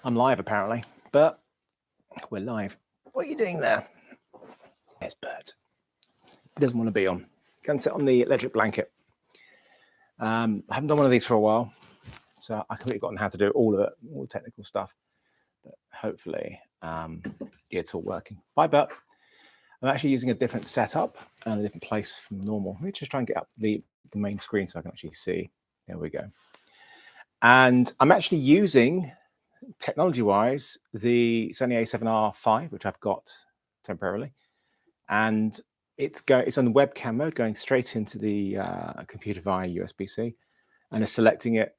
I'm live apparently, but we're live. What are you doing there? There's Bert. He doesn't want to be on. Go and sit on the electric blanket. I haven't done one of these for a while, so I completely forgotten how to do all of it, all the technical stuff. But hopefully, it's all working. Bye, Bert. I'm actually using a different setup and a different place from normal. Let me just try and get up the main screen so I can actually see. There we go. And I'm actually using, technology-wise, the Sony A7R5, which I've got temporarily, and it's on the webcam mode, going straight into the computer via USB-C, and it's selecting it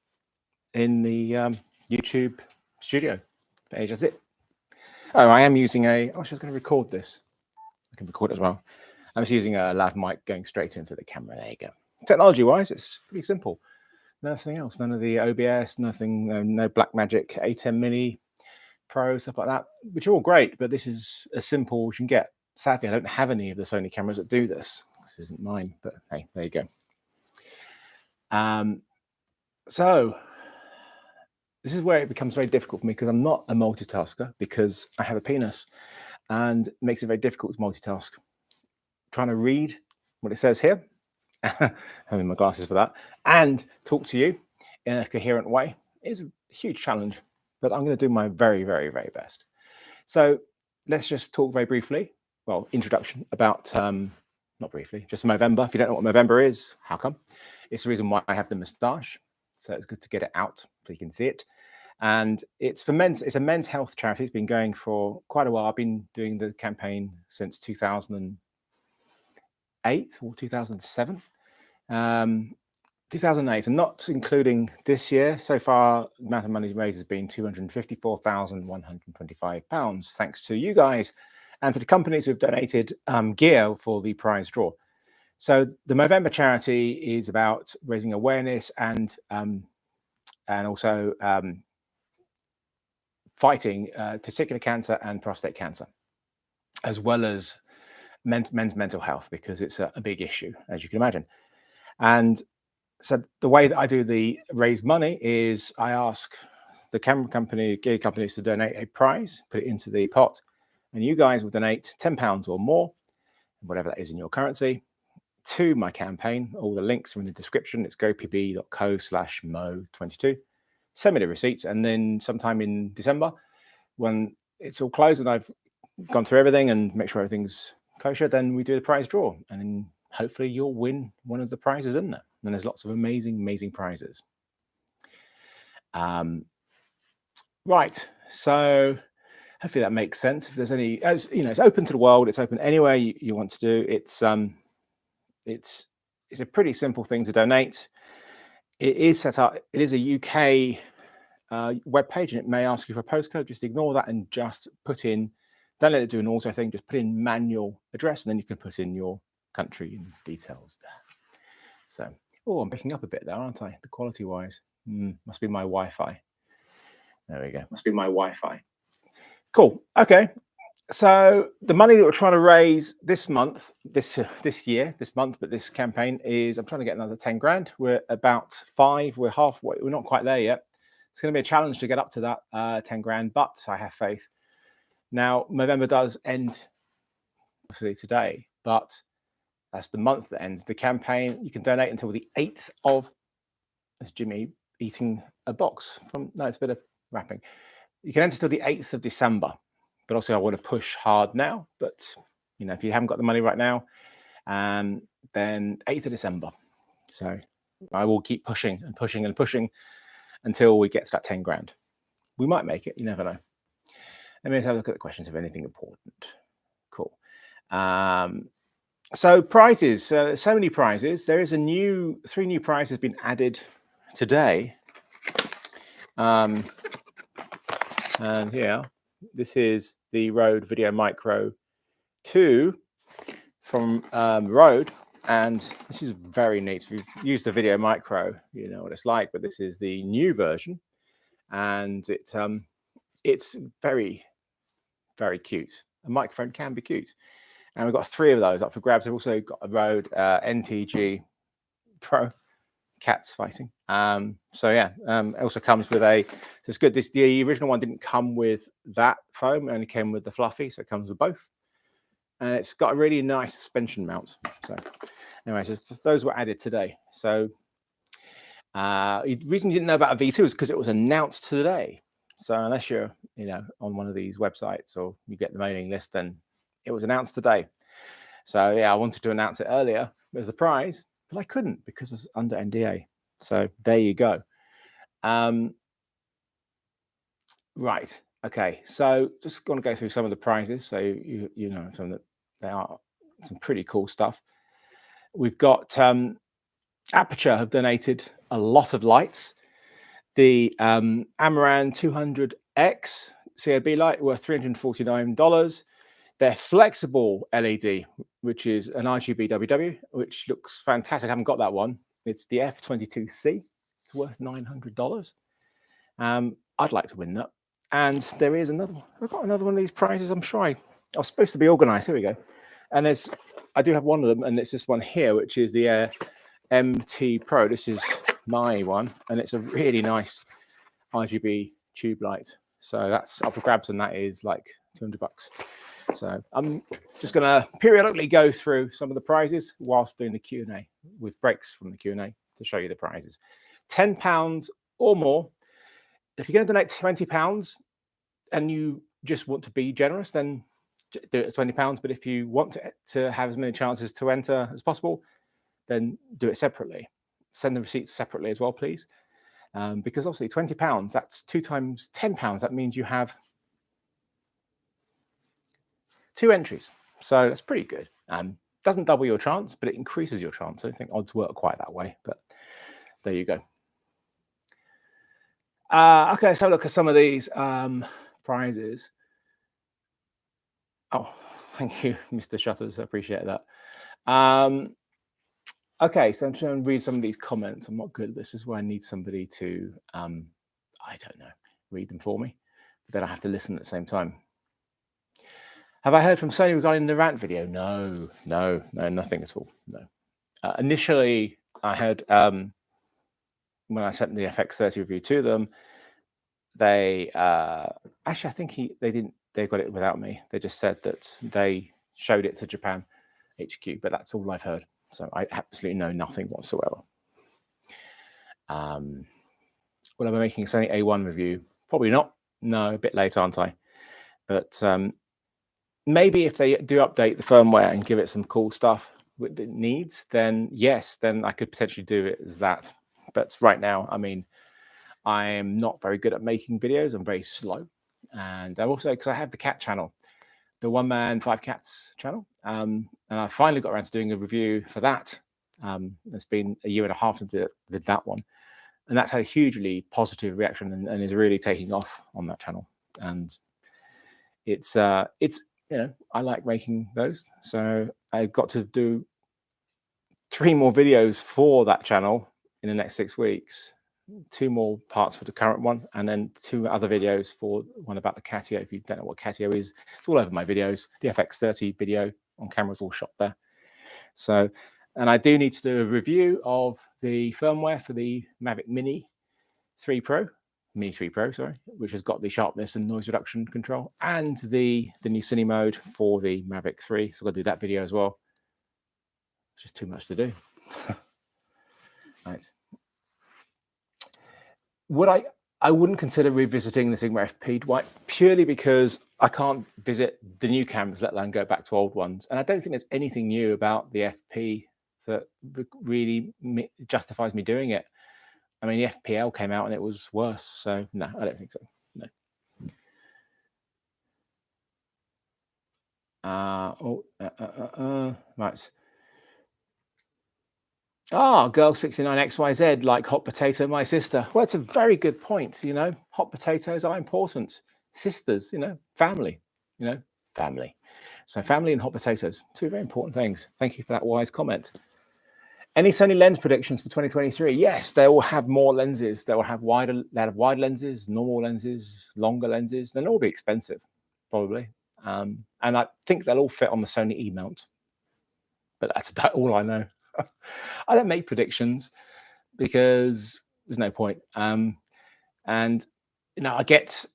in the YouTube studio page. That's it. Oh, I am using I was going to record this. I can record it as well. I'm just using a lav mic going straight into the camera. There you go. Technology-wise, it's pretty simple. Nothing else. None of the OBS. Nothing. No Blackmagic A10 Mini Pro, stuff like that, which are all great. But this is as simple as you can get. Sadly, I don't have any of the Sony cameras that do this. This isn't mine, but hey, there you go. So this is where it becomes very difficult for me, because I'm not a multitasker, because I have a penis, and it makes it very difficult to multitask. Trying to read what it says here, having my glasses for that, and talk to you in a coherent way is a huge challenge, but I'm going to do my very, very, very best. So let's just talk very briefly. Well, introduction about, not briefly, just Movember. If you don't know what Movember is, how come? It's the reason why I have the moustache. So it's good to get it out so you can see it. And it's for men's, it's a men's health charity. It's been going for quite a while. I've been doing the campaign since 2008 or 2007. 2008, and not including this year. So far, the amount of money raised has been £254,125, thanks to you guys and to the companies who have donated gear for the prize draw. So the Movember charity is about raising awareness and also fighting testicular cancer and prostate cancer, as well as men's mental health, because it's a big issue, as you can imagine. And so the way that I do the raise money is I ask the camera company, gear companies, to donate a prize, put it into the pot, and you guys will donate £10 or more, whatever that is in your currency, to my campaign. All the links are in the description. It's gopb.co/mo22. Send me the receipts, and then sometime in December, when it's all closed and I've gone through everything and make sure everything's kosher, then we do the prize draw, and then hopefully you'll win one of the prizes in there. And there's lots of amazing, amazing prizes. Right, so hopefully that makes sense. If there's any, as you know, it's open to the world. It's open anywhere you want to do. It's a pretty simple thing to donate. It is set up. It is a UK web page, and it may ask you for a postcode. Just ignore that and just put in. Don't let it do an auto thing. Just put in manual address, and then you can put in your country and details there. So, oh, I'm picking up a bit there, aren't I? The quality wise, must be my Wi-Fi. There we go. Must be my Wi-Fi. Cool. Okay. So the money that we're trying to raise this month, this campaign is, I'm trying to get another 10 grand. We're about 5. We're halfway. We're not quite there yet. It's going to be a challenge to get up to that 10 grand, but I have faith. Now, November does end obviously today, but that's the month that ends. The campaign, you can donate until the 8th of, that's Jimmy eating a box from, no, it's a bit of wrapping. You can enter till the 8th of December, but also I want to push hard now. But, you know, if you haven't got the money right now, then 8th of December. So I will keep pushing and pushing and pushing until we get to that 10 grand. We might make it, you never know. Let me just have a look at the questions of anything important. Cool. So prizes, so many prizes. There is 3 new prizes been added today. And here, this is the Rode Video Micro 2 from Rode, and this is very neat. If you've used the Video Micro, you know what it's like, but this is the new version, and it's very, very cute. A microphone can be cute. And we've got 3 of those up for grabs. I've also got a Rode NTG Pro cats fighting. So yeah, it also comes with a. So it's good. The original one didn't come with that foam; it only came with the fluffy. So it comes with both, and it's got a really nice suspension mount. So, anyway, so those were added today. So the reason you didn't know about a V2 is because it was announced today. So unless you're, on one of these websites or you get the mailing list, then it was announced today. So yeah, I wanted to announce it earlier as a prize, but I couldn't because it's under NDA. So there you go. Right. Okay. So just going to go through some of the prizes. So you know some that they are some pretty cool stuff. We've got Aperture have donated a lot of lights. The Amaran 200X CAB light worth $349. Their flexible LED, which is an RGB WW, which looks fantastic. I haven't got that one. It's the F22C. It's worth $900. I'd like to win that. And there is another one. I've got another one of these prizes. I'm sure I was supposed to be organized. Here we go. And I do have one of them, and it's this one here, which is the MT Pro. This is my one, and it's a really nice RGB tube light. So that's up for grabs, and that is like $200. So I'm just going to periodically go through some of the prizes whilst doing the Q&A with breaks from the Q&A to show you the prizes. £10 or more. If you're going to donate £20 and you just want to be generous, then do it at £20. But if you want to have as many chances to enter as possible, then do it separately. Send the receipts separately as well, please. Because obviously £20, that's 2 times £10. That means you have 2 entries. So that's pretty good. Doesn't double your chance, but it increases your chance. I don't think odds work quite that way, but there you go. Okay, so look at some of these prizes. Oh, thank you, Mr. Shutters. I appreciate that. Okay, so I'm trying to read some of these comments. I'm not good at this. This is where I need somebody to, I don't know, read them for me. But then I have to listen at the same time. Have I heard from Sony regarding the rant video? No, nothing at all. No. Initially, I heard when I sent the FX30 review to them, they actually, I think they got it without me. They just said that they showed it to Japan HQ, but that's all I've heard. So I absolutely know nothing whatsoever. Will I be making a Sony A1 review? Probably not. No, a bit late, aren't I? But maybe if they do update the firmware and give it some cool stuff that it needs, then yes, then I could potentially do it as that. But right now, I mean, I am not very good at making videos. I'm very slow. And also because I have the cat channel, the One Man 5 Cats channel. And I finally got around to doing a review for that. It's been a year and a half since I did that one. And that's had a hugely positive reaction and is really taking off on that channel. And it's I like making those. So I've got to do 3 more videos for that channel in the next 6 weeks. 2 more parts for the current one, and then 2 other videos for one about the Casio. If you don't know what Casio is, it's all over my videos. The FX30 video on camera's all shot there. So, and I do need to do a review of the firmware for the Mavic Mini 3 Pro, sorry, which has got the sharpness and noise reduction control, and the new Cine mode for the Mavic 3. So I've got to do that video as well. It's just too much to do. Right. I wouldn't consider revisiting the Sigma FP, Dwight, purely because I can't visit the new cameras, let alone go back to old ones. And I don't think there's anything new about the FP that really justifies me doing it. I mean, the FPL came out and it was worse. So no, I don't think so. No. Right. Girl 69XYZ, like hot potato, my sister. Well, it's a very good point. Hot potatoes are important. Sisters, family, family. So family and hot potatoes, 2 very important things. Thank you for that wise comment. Any Sony lens predictions for 2023? Yes, they will have more lenses. They will have wide lenses, normal lenses, longer lenses. They'll all be expensive, probably. And I think they'll all fit on the Sony E-mount. But that's about all I know. I don't make predictions, because there's no point. And I get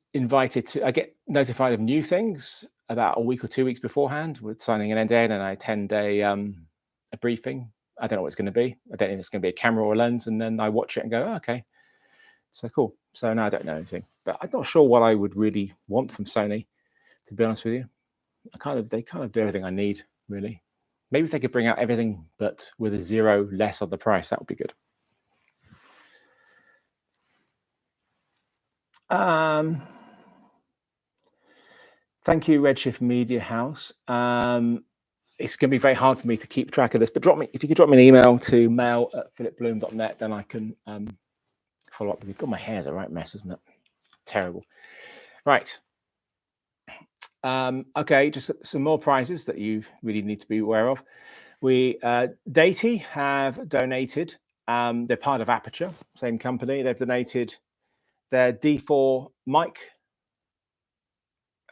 notified of new things about a week or 2 weeks beforehand with signing an NDA, and I attend a briefing. I don't know what it's going to be. I don't know if it's going to be a camera or a lens, and then I watch it and go, oh, okay, so cool. So now I don't know anything, but I'm not sure what I would really want from Sony, to be honest with you. They kind of do everything I need, really. Maybe if they could bring out everything, but with a zero less on the price, that would be good. Thank you, Redshift Media House. It's going to be very hard for me to keep track of this, but if you could drop me an email to mail@philipbloom.net, then I can follow up with you. God, my hair's a right mess, isn't it? Terrible. Right. Okay, just some more prizes that you really need to be aware of. Datey have donated. They're part of Aperture, same company. They've donated their D4 mic.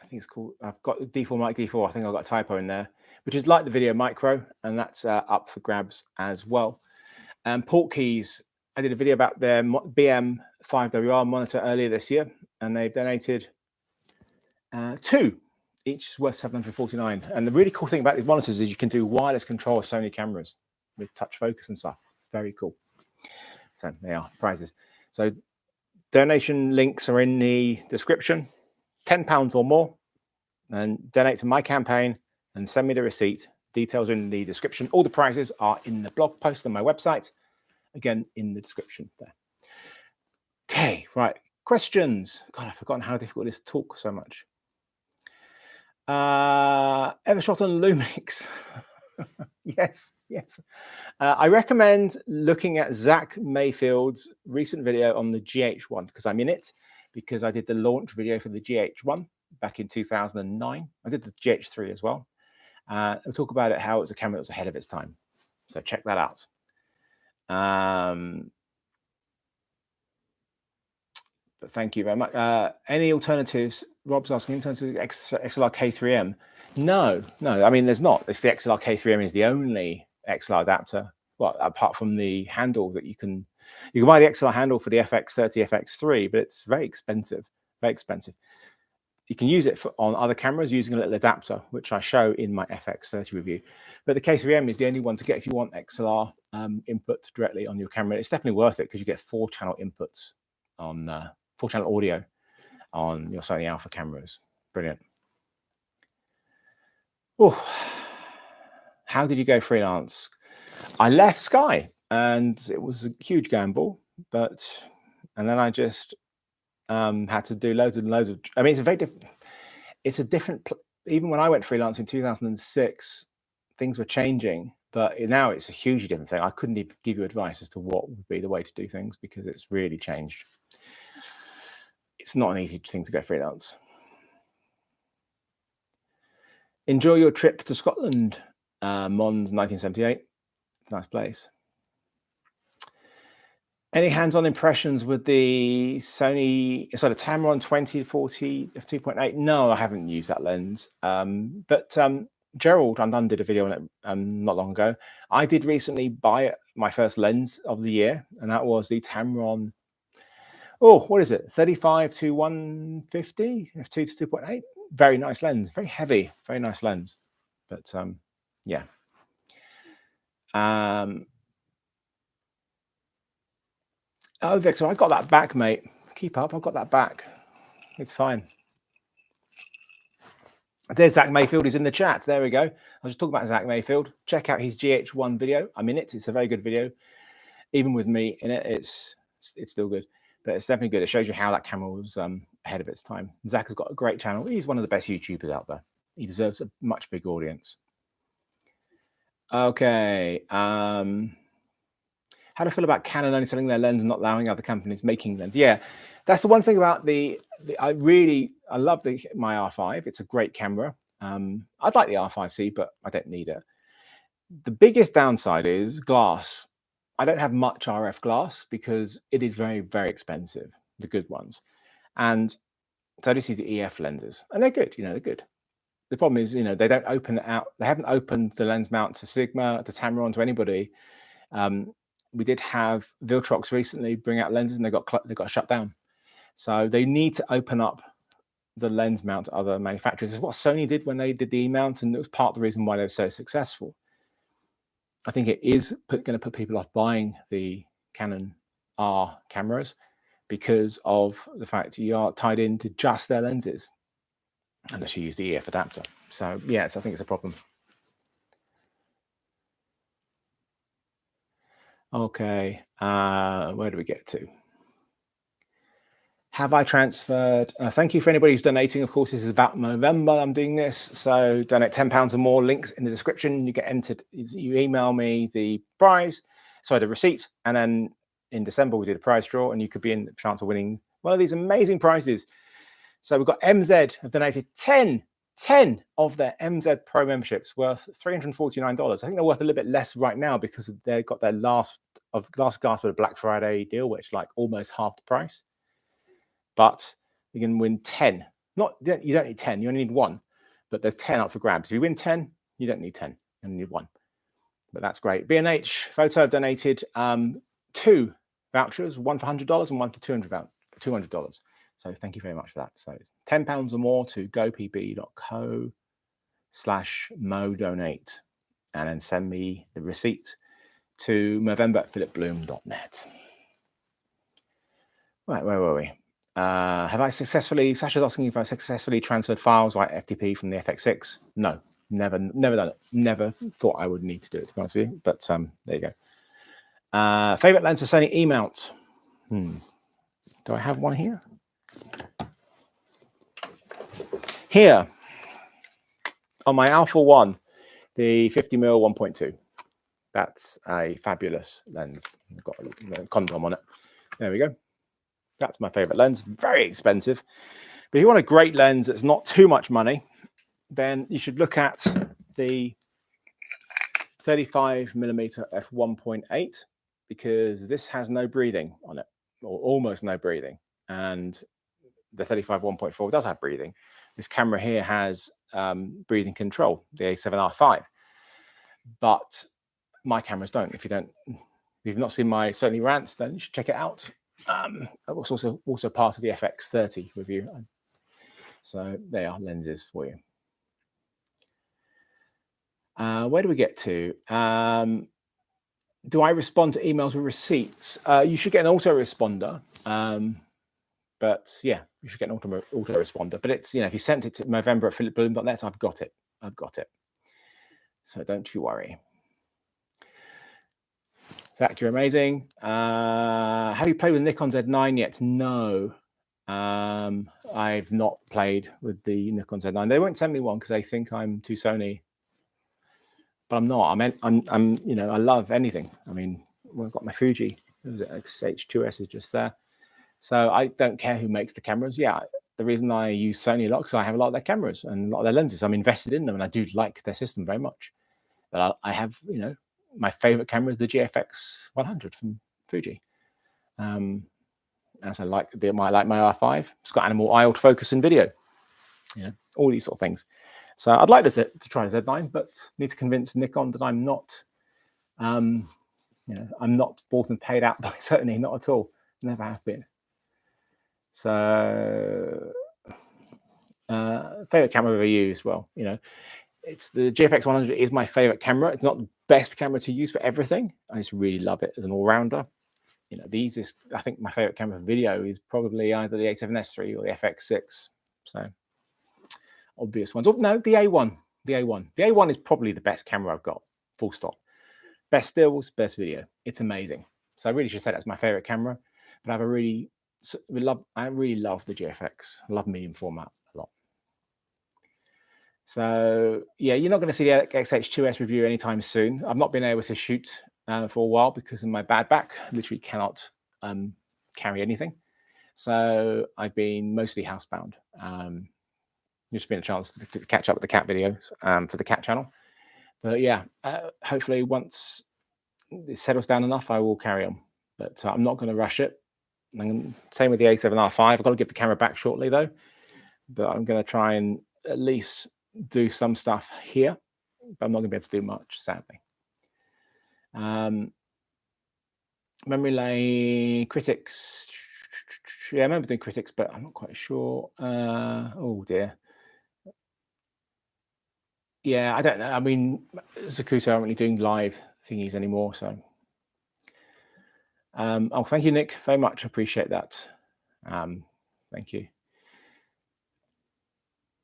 I think it's called, I've got D4 mic D4. I think I've got a typo in there, which is like the Video Micro, and that's up for grabs as well. Portkeys, I did a video about their BM5WR monitor earlier this year, and they've donated 2. Each is worth $749. And the really cool thing about these monitors is you can do wireless control of Sony cameras with touch focus and stuff. Very cool. So they are prizes. So donation links are in the description. £10 or more, and donate to my campaign and send me the receipt. Details are in the description. All the prizes are in the blog post on my website. Again, in the description there. Okay, right. Questions. God, I've forgotten how difficult it is to talk so much. Ever shot on Lumix? Yes. I recommend looking at Zach Mayfield's recent video on the GH1, because I'm in it, because I did the launch video for the GH1 back in 2009. I did the GH3 as well. I'll talk about it, how it was a camera that was ahead of its time. So check that out. But thank you very much. Any alternatives? Rob's asking, alternatives to XLR K3M? No. I mean, there's not. It's the XLR K3M is the only XLR adapter. Well, apart from the handle that you can buy the XLR handle for the FX30, FX3, but it's very expensive. Very expensive. You can use it on other cameras using a little adapter, which I show in my FX30 review. But the K3M is the only one to get if you want XLR input directly on your camera. It's definitely worth it because you get 4-channel inputs on 4-channel audio on your Sony Alpha cameras. Brilliant. Oh, how did you go freelance? I left Sky, and it was a huge gamble, and then I just had to do loads and loads of. I mean, it's a different. Even when I went freelance in 2006, things were changing, but now it's a hugely different thing. I couldn't even give you advice as to what would be the way to do things because it's really changed. It's not an easy thing to go freelance. Enjoy your trip to Scotland, Mons 1978. It's a nice place. Any hands-on impressions with the Sony, the Tamron 2040 f2.8? No, I haven't used that lens. But Gerald Undone did a video on it not long ago. I did recently buy my first lens of the year, and that was the Tamron. Oh, what is it? 35 to 150 f2 to 2.8. Very nice lens. Very heavy. Very nice lens. But yeah. Oh, Victor, I got that back, mate. Keep up. I've got that back. It's fine. There's Zach Mayfield. He's in the chat. There we go. I was just talking about Zach Mayfield. Check out his GH1 video. I'm in it. It's a very good video. Even with me in it, it's still good. But it's definitely good. It shows you how that camera was ahead of its time. Zach has got a great channel. He's one of the best YouTubers out there. He deserves a much bigger audience. Okay. How do I feel about Canon only selling their lens and not allowing other companies making lens? Yeah, that's the one thing about I love my R5. It's a great camera. I'd like the R5C, but I don't need it. The biggest downside is glass. I don't have much RF glass because it is very, very expensive, the good ones. And so this is the EF lenses, and they're good, they're good. The problem is, they don't open it out. They haven't opened the lens mount to Sigma, to Tamron, to anybody. we did have Viltrox recently bring out lenses, and they got shut down. So they need to open up the lens mount to other manufacturers. It's what Sony did when they did the E-mount, and it was part of the reason why they were so successful. I think it is going to put people off buying the Canon R cameras because of the fact you are tied into just their lenses, unless you use the EF adapter. So yeah, I think it's a problem. Okay, where do we get to? Have I transferred? Thank you for anybody who's donating. Of course, this is about Movember. I'm doing this. So donate £10 or more. Links in the description. You get entered. You email me the prize, sorry, the receipt. And then in December, we did a prize draw, and you could be in the chance of winning one of these amazing prizes. So we've got MZ have donated 10 of their MZ Pro memberships worth $349. I think they're worth a little bit less right now because they've got their last gasp of a Black Friday deal, which like almost half the price. But you can win 10. You don't need 10, you only need 1. But there's 10 up for grabs. If you win 10, you don't need 10, you only need 1. But that's great. B&H Photo have donated 2 vouchers, one for $100 and one for $200. So thank you very much for that. So it's £10 or more to gopb.co/modonate, and then send me the receipt to Movember@philipbloom.net. Right, where were we? Have I successfully, Sasha's asking if I successfully transferred files via FTP from the FX6. No, never done it. Never thought I would need to do it, to be honest with you. But there you go. Favorite lens for Sony E-mount. Do I have one here? Here, on my Alpha 1, the 50mm 1.2. That's a fabulous lens. I've got a condom on it. There we go. That's my favorite lens. Very expensive. But if you want a great lens that's not too much money, then you should look at the 35mm f1.8, because this has no breathing on it, or almost no breathing. And the 35 1.4 does have breathing. This camera here has breathing control, the A7R5. But my cameras don't. If you've not seen my Sony rants, then you should check it out. It was also part of the FX30 review. So they are lenses for you. Where do we get to? Do I respond to emails with receipts? You should get an autoresponder. But yeah, you should get an autoresponder. But it's, if you sent it to Movember@philipbloom.net, I've got it. So don't you worry. Zach, you're amazing. Have you played with Nikon Z9 yet? No. I've not played with the Nikon Z9. They won't send me one because they think I'm too Sony. But I'm not. I love anything. I mean, I've got my Fuji. XH2S is just there. So I don't care who makes the cameras. Yeah, the reason I use Sony a lot is I have a lot of their cameras and a lot of their lenses. I'm invested in them, and I do like their system very much. But I have, my favorite camera is the GFX 100 from Fuji. As I like my R5. It's got animal eye autofocus in video. All these sort of things. So I'd like to try the Z9, but need to convince Nikon that I'm not, I'm not bought and paid out by Sony, not at all. Never have been. So favorite camera I've ever used. Well, it's the GFX 100 is my favorite camera. It's not the best camera to use for everything. I just really love it as an all-rounder. I think my favorite camera for video is probably either the A7S III or the FX6. So obvious ones. Oh, no, the A1. The A1 is probably the best camera I've got. Full stop. Best stills, best video. It's amazing. So I really should say that's my favorite camera. But I really love the GFX. I love medium format a lot. So yeah, you're not going to see the XH2S review anytime soon. I've not been able to shoot for a while because of my bad back. Literally cannot carry anything. So I've been mostly housebound. Just been a chance to catch up with the cat videos for the cat channel. But yeah, hopefully once it settles down enough, I will carry on. But I'm not going to rush it. Same with the A7R5. I've got to give the camera back shortly though. But I'm going to try and at least do some stuff here. But I'm not going to be able to do much, sadly. Memory lane, critics. Yeah, I remember doing critics, but I'm not quite sure. Oh dear. Yeah, I don't know. I mean, Zakuta aren't really doing live thingies anymore, so. Oh, thank you, Nick, very much. Appreciate that. Thank you.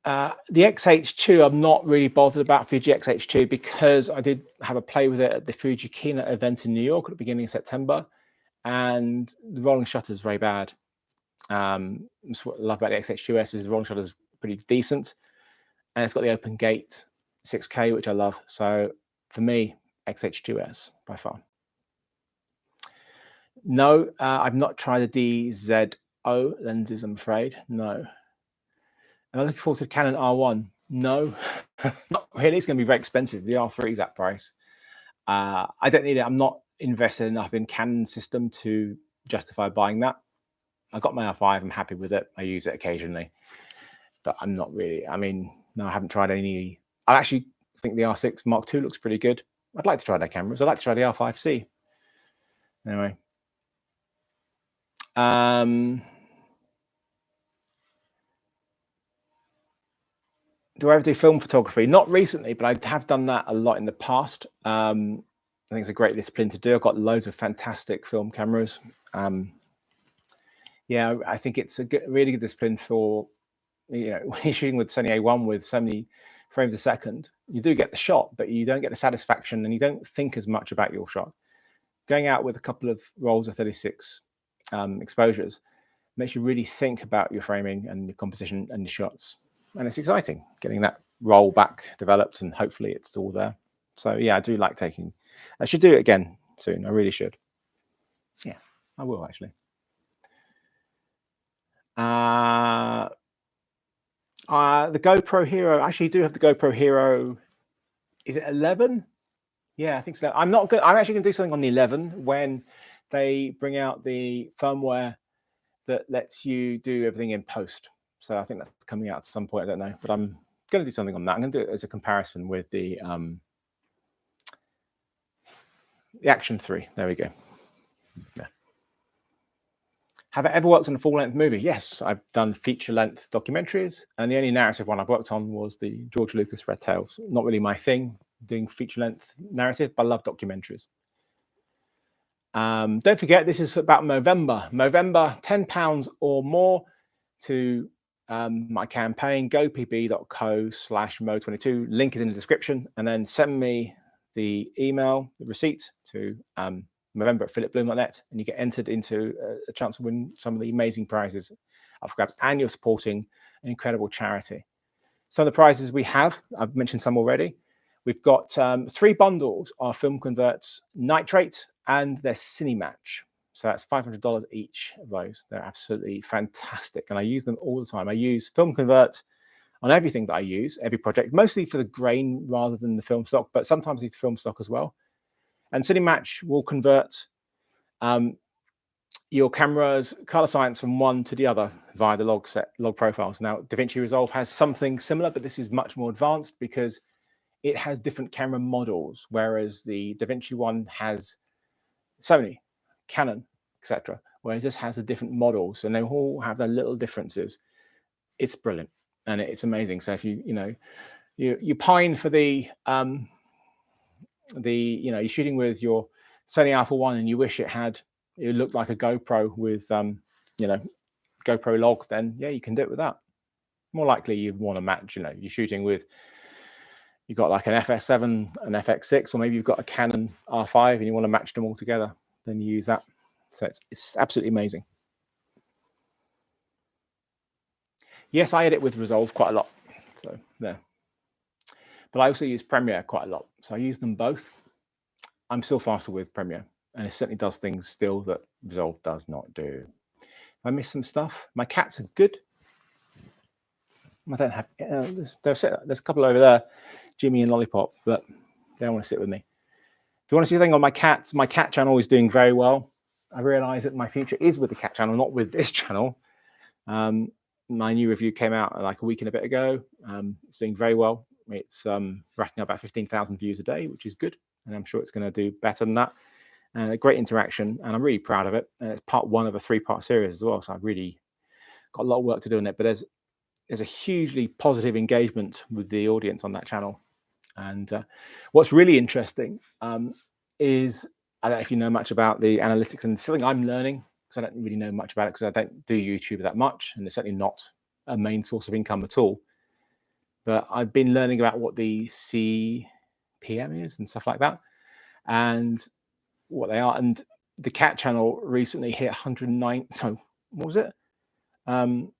The XH2, I'm not really bothered about Fuji XH2 because I did have a play with it at the Fuji Keynote event in New York at the beginning of September, and the rolling shutter is very bad. That's what I love about the XH2S is the rolling shutter is pretty decent, and it's got the open gate 6K, which I love. So for me, XH2S by far. No, I've not tried the DZO lenses, I'm afraid. No. Am I looking forward to the Canon R1? No, not really. It's going to be very expensive. The R3 is that price. I don't need it. I'm not invested enough in Canon system to justify buying that. I got my R5. I'm happy with it. I use it occasionally, but I'm not really. I mean, no, I haven't tried any. I actually think the R6 Mark II looks pretty good. I'd like to try their cameras. I'd like to try the R5C. Anyway. Do I ever do film photography? Not recently, but I have done that a lot in the past. I think it's a great discipline to do. I've got loads of fantastic film cameras. Yeah, I think it's a really good discipline for, when you're shooting with Sony A1 with so many frames a second, you do get the shot, but you don't get the satisfaction and you don't think as much about your shot. Going out with a couple of rolls of 36 exposures makes you really think about your framing and your composition and your shots. And it's exciting getting that roll back developed, and hopefully it's all there. So yeah, I do like taking. I should do it again soon. I really should. Yeah, I will actually. The GoPro Hero. Actually, do have the GoPro Hero. Is it 11? Yeah, I think so. I'm not good. I'm actually going to do something on the 11 when they bring out the firmware that lets you do everything in post. So I think that's coming out at some point. I don't know, but I'm going to do something on that. I'm going to do it as a comparison with the Action 3. There we go. Yeah. Have I ever worked on a full-length movie? Yes, I've done feature-length documentaries, and the only narrative one I've worked on was the George Lucas Red Tails. Not really my thing, doing feature-length narrative, but I love documentaries. Don't forget, this is about Movember. Movember, £10 or more to my campaign, gopb.co/mo22. Link is in the description, and then send me the email, the receipt to Movember@philipbloom.net, and you get entered into a chance to win some of the amazing prizes I've grabbed, and you're supporting an incredible charity. Some of the prizes we have, I've mentioned some already. We've got 3 bundles of Film Convert's Nitrate and their Cinematch. So that's $500 each of those. They're absolutely fantastic, and I use them all the time. I use Film Convert on everything that I use, every project, mostly for the grain rather than the film stock, but sometimes it's film stock as well. And Cinematch will convert your camera's color science from one to the other via the log profiles. Now, DaVinci Resolve has something similar, but this is much more advanced because it has different camera models, whereas the DaVinci one has Sony, Canon, etc. Whereas this has the different models, and they all have their little differences. It's brilliant and it's amazing. So if you pine for the you're shooting with your Sony Alpha 1 and you wish it looked like a GoPro with GoPro log, then yeah, you can do it with that. More likely you'd want to match, you're shooting with, you've got like an FS7, an FX6, or maybe you've got a Canon R5 and you want to match them all together, then you use that. So it's absolutely amazing. Yes, I edit with Resolve quite a lot. So there. But I also use Premiere quite a lot. So I use them both. I'm still faster with Premiere, and it certainly does things still that Resolve does not do. I missed some stuff. My cats are good. I don't have, there's a couple over there, Jimmy and Lollipop, but they don't want to sit with me. If you want to see something on my cat channel is doing very well. I realize that my future is with the cat channel, not with this channel. My new review came out like a week and a bit ago. It's doing very well. It's racking up about 15,000 views a day, which is good. And I'm sure it's going to do better than that. Great interaction, and I'm really proud of it. And it's part 1 of a 3-part series as well, so I've really got a lot of work to do on it. But there's a hugely positive engagement with the audience on that channel. And what's really interesting is, I don't know if you know much about the analytics, and it's something I'm learning because I don't really know much about it because I don't do YouTube that much, and it's certainly not a main source of income at all. But I've been learning about what the CPM is and stuff like that, and what they are. And the cat channel recently hit 109. So what was it? What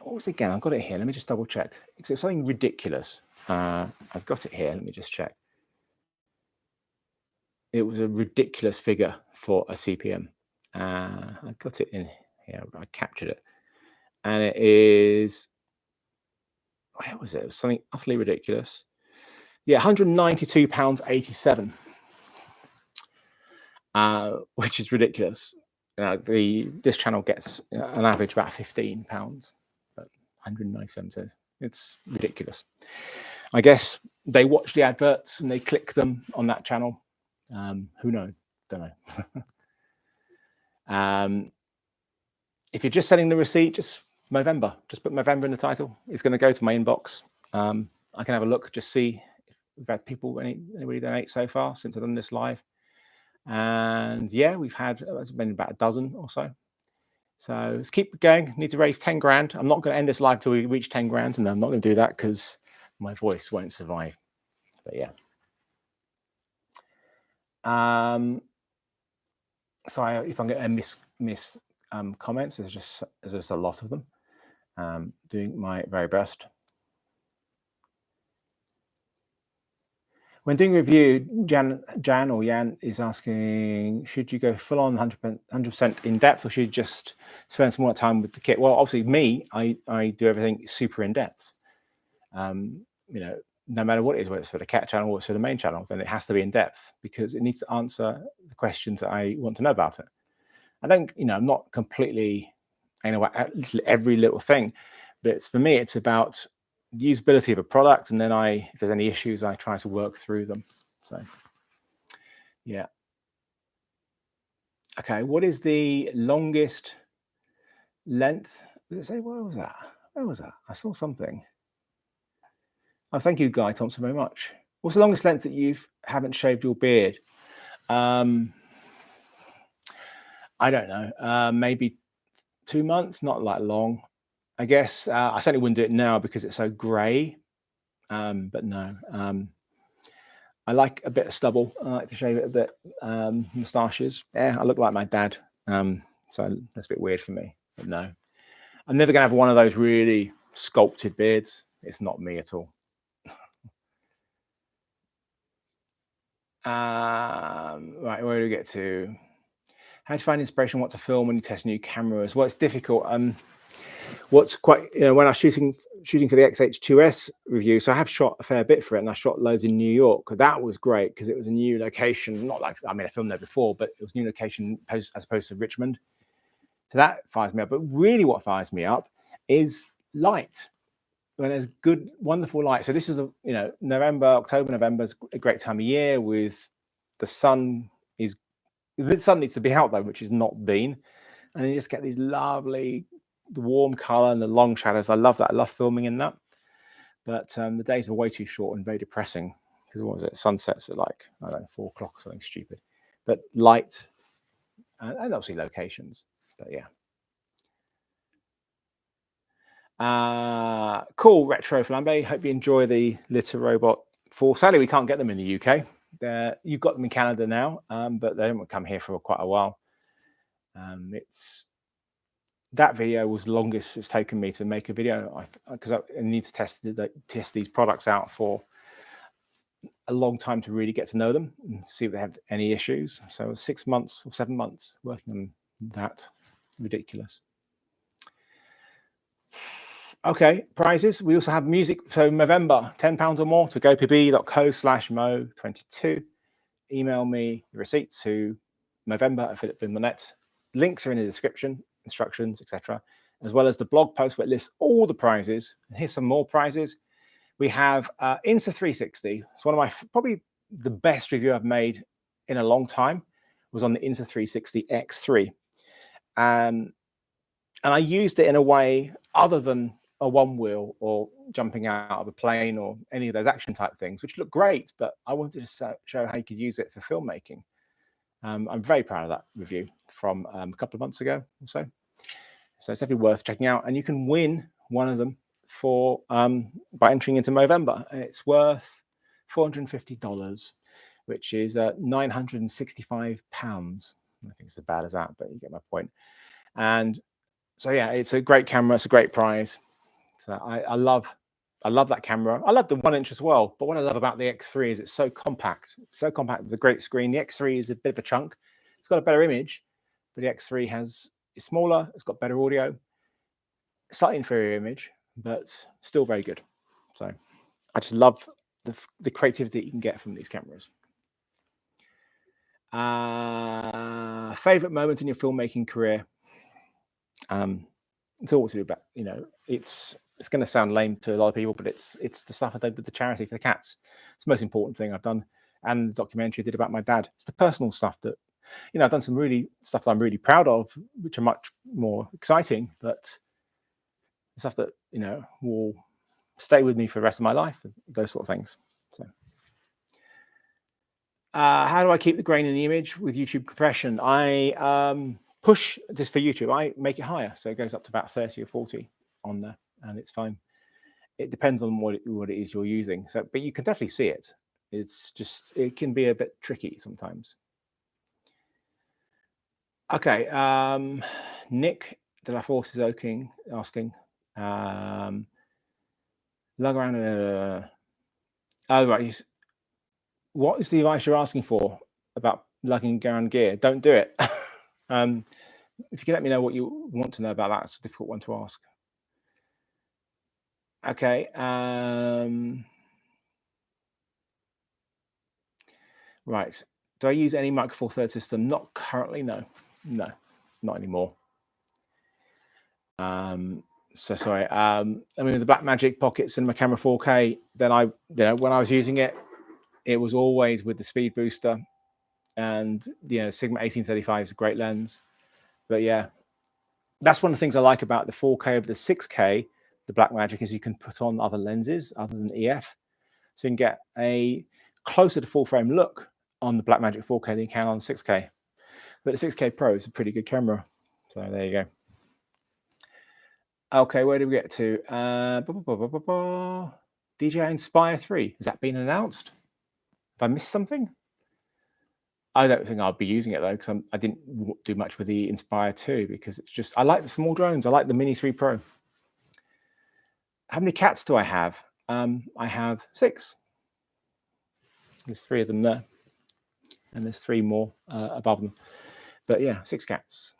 was it again? I've got it here. Let me just double check. It's something ridiculous. I've got it here. Let me just check. It was a ridiculous figure for a CPM. I got it in here. I captured it, and it is, where was it? It was something utterly ridiculous. Yeah, £192.87, which is ridiculous. This channel gets an average about £15, but 197. It's ridiculous. I guess they watch the adverts and they click them on that channel. Who knows? Don't know. If you're just sending the receipt, just Movember. Just put Movember in the title. It's going to go to my inbox. I can have a look, just see if we've had anybody donate so far since I've done this live. And yeah, we've had, it's been about a dozen or so. So let's keep going. Need to raise 10 grand. I'm not going to end this live till we reach 10 grand, and I'm not going to do that because my voice won't survive. But yeah. Sorry if I'm going to miss comments. There's just a lot of them. Doing my very best. When doing a review, Jan is asking, should you go full on 100% in depth, or should you just spend some more time with the kit? Well, obviously me, I do everything super in depth. You know, no matter what it is, whether it's for the cat channel or it's for the main channel, then it has to be in depth because it needs to answer the questions that I want to know about it. I don't, you know, I'm not completely, I know every little thing, but for me, it's about the usability of a product, and then if there's any issues, I try to work through them. So yeah. Okay, what is the longest length? Did it say, where was that? Where was that? I saw something. Oh, thank you, Guy Thompson, very much. What's the longest length that you haven't shaved your beard? I don't know. Maybe 2 months, not like long. I guess I certainly wouldn't do it now because it's so grey. But no, I like a bit of stubble. I like to shave it a bit. Moustaches. Yeah, I look like my dad. So that's a bit weird for me. But no, I'm never going to have one of those really sculpted beards. It's not me at all. Right, where do we get to? How to find inspiration, what to film when you test new cameras? Well, it's difficult. What's quite, you know, when I was shooting for the XH2S review, so I have shot a fair bit for it, and I shot loads in New York. That was great because it was a new location. Not like, I mean, I filmed there before, but it was a new location as opposed to Richmond. So that fires me up. But really, what fires me up is light. When there's good, wonderful light. So this is October, November is a great time of year with the sun. The sun needs to be out though, which is not been, and you just get these lovely, the warm color and the long shadows. I love that. I love filming in that. But the days are way too short and very depressing because what was it? Sunsets at like, I don't know, 4 o'clock or something stupid. But light and obviously locations. But yeah. Cool, Retro Flambe. Hope you enjoy the Litter Robot 4. Sadly, we can't get them in the UK. You've got them in Canada now, but they haven't come here for quite a while. That video was the longest it's taken me to make a video because I need to test these products out for a long time to really get to know them and see if they have any issues. So 6 months or 7 months working on that. Ridiculous. Okay, prizes. We also have music. So Movember, £10 or more to gopb.co/mo22. Email me your receipts to Movember@philipbinmonet. Links are in the description, instructions, etc., as well as the blog post where it lists all the prizes. And here's some more prizes. We have Insta360. It's one of my, probably the best review I've made in a long time was on the Insta360 X3. And I used it in a way other than a one wheel or jumping out of a plane or any of those action type things, which look great, but I wanted to show how you could use it for filmmaking. I'm very proud of that review from a couple of months ago or so. So it's definitely worth checking out. And you can win one of them for by entering into Movember. And it's worth $450, which is £965. I think it's as bad as that, but you get my point. And so yeah, it's a great camera. It's a great prize. So I love that camera. I love the 1-inch as well. But what I love about the X3 is it's so compact. So compact with a great screen. The X3 is a bit of a chunk. It's got a better image, but the X3 is smaller. It's got better audio, slightly inferior image, but still very good. So I just love the creativity you can get from these cameras. Favorite moment in your filmmaking career? It's all to do about, it's going to sound lame to a lot of people, but it's the stuff I did with the charity for the cats. It's the most important thing I've done. And the documentary I did about my dad. It's the personal stuff that, I've done some really stuff that I'm really proud of, which are much more exciting, but stuff that, will stay with me for the rest of my life, those sort of things. So how do I keep the grain in the image with YouTube compression? I push this for YouTube. I make it higher, so it goes up to about 30 or 40 on there, and it's fine. It depends on what it is you're using. So, but you can definitely see it. It's just, it can be a bit tricky sometimes. Okay, Nick de la Force is asking, lug around. Oh right, what is the advice you're asking for about lugging around gear? Don't do it. If you can let me know what you want to know about that, it's a difficult one to ask. Okay. Right. Do I use any Micro Four Thirds system? Not currently, no, not anymore. So sorry. I mean, with the Blackmagic Pocket Cinema Camera 4K, then when I was using it, it was always with the speed booster, and Sigma 1835 is a great lens. But yeah, that's one of the things I like about the 4K over the 6K, the Blackmagic, is you can put on other lenses other than EF, so you can get a closer to full frame look on the Blackmagic 4K than you can on 6K. But the 6K Pro is a pretty good camera. So there you go. Okay, where did we get to? DJI Inspire 3. Has that been announced? Have I missed something? I don't think I'll be using it though, because I didn't do much with the Inspire 2, because it's just, I like the small drones. I like the Mini 3 Pro. How many cats do I have? I have 6. There's 3 of them there, and there's 3 more above them. But yeah, 6 cats.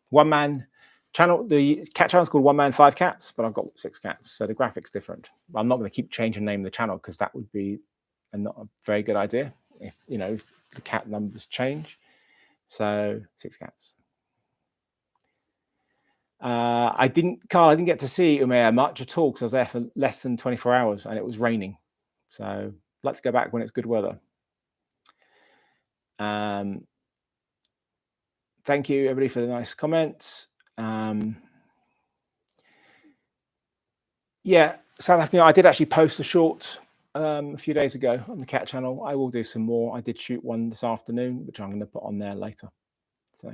One man channel. The cat channel is called One Man 5 Cats, but I've got 6 cats, so the graphic's different. I'm not going to keep changing the name of the channel, because that would be not a very good idea if the cat numbers change. So 6 cats. I didn't get to see Umeya much at all, because I was there for less than 24 hours and it was raining. So I'd like to go back when it's good weather. Thank you everybody for the nice comments. Yeah, South Africa. I did actually post a short a few days ago on the cat channel. I will do some more. I did shoot one this afternoon, which I'm going to put on there later. So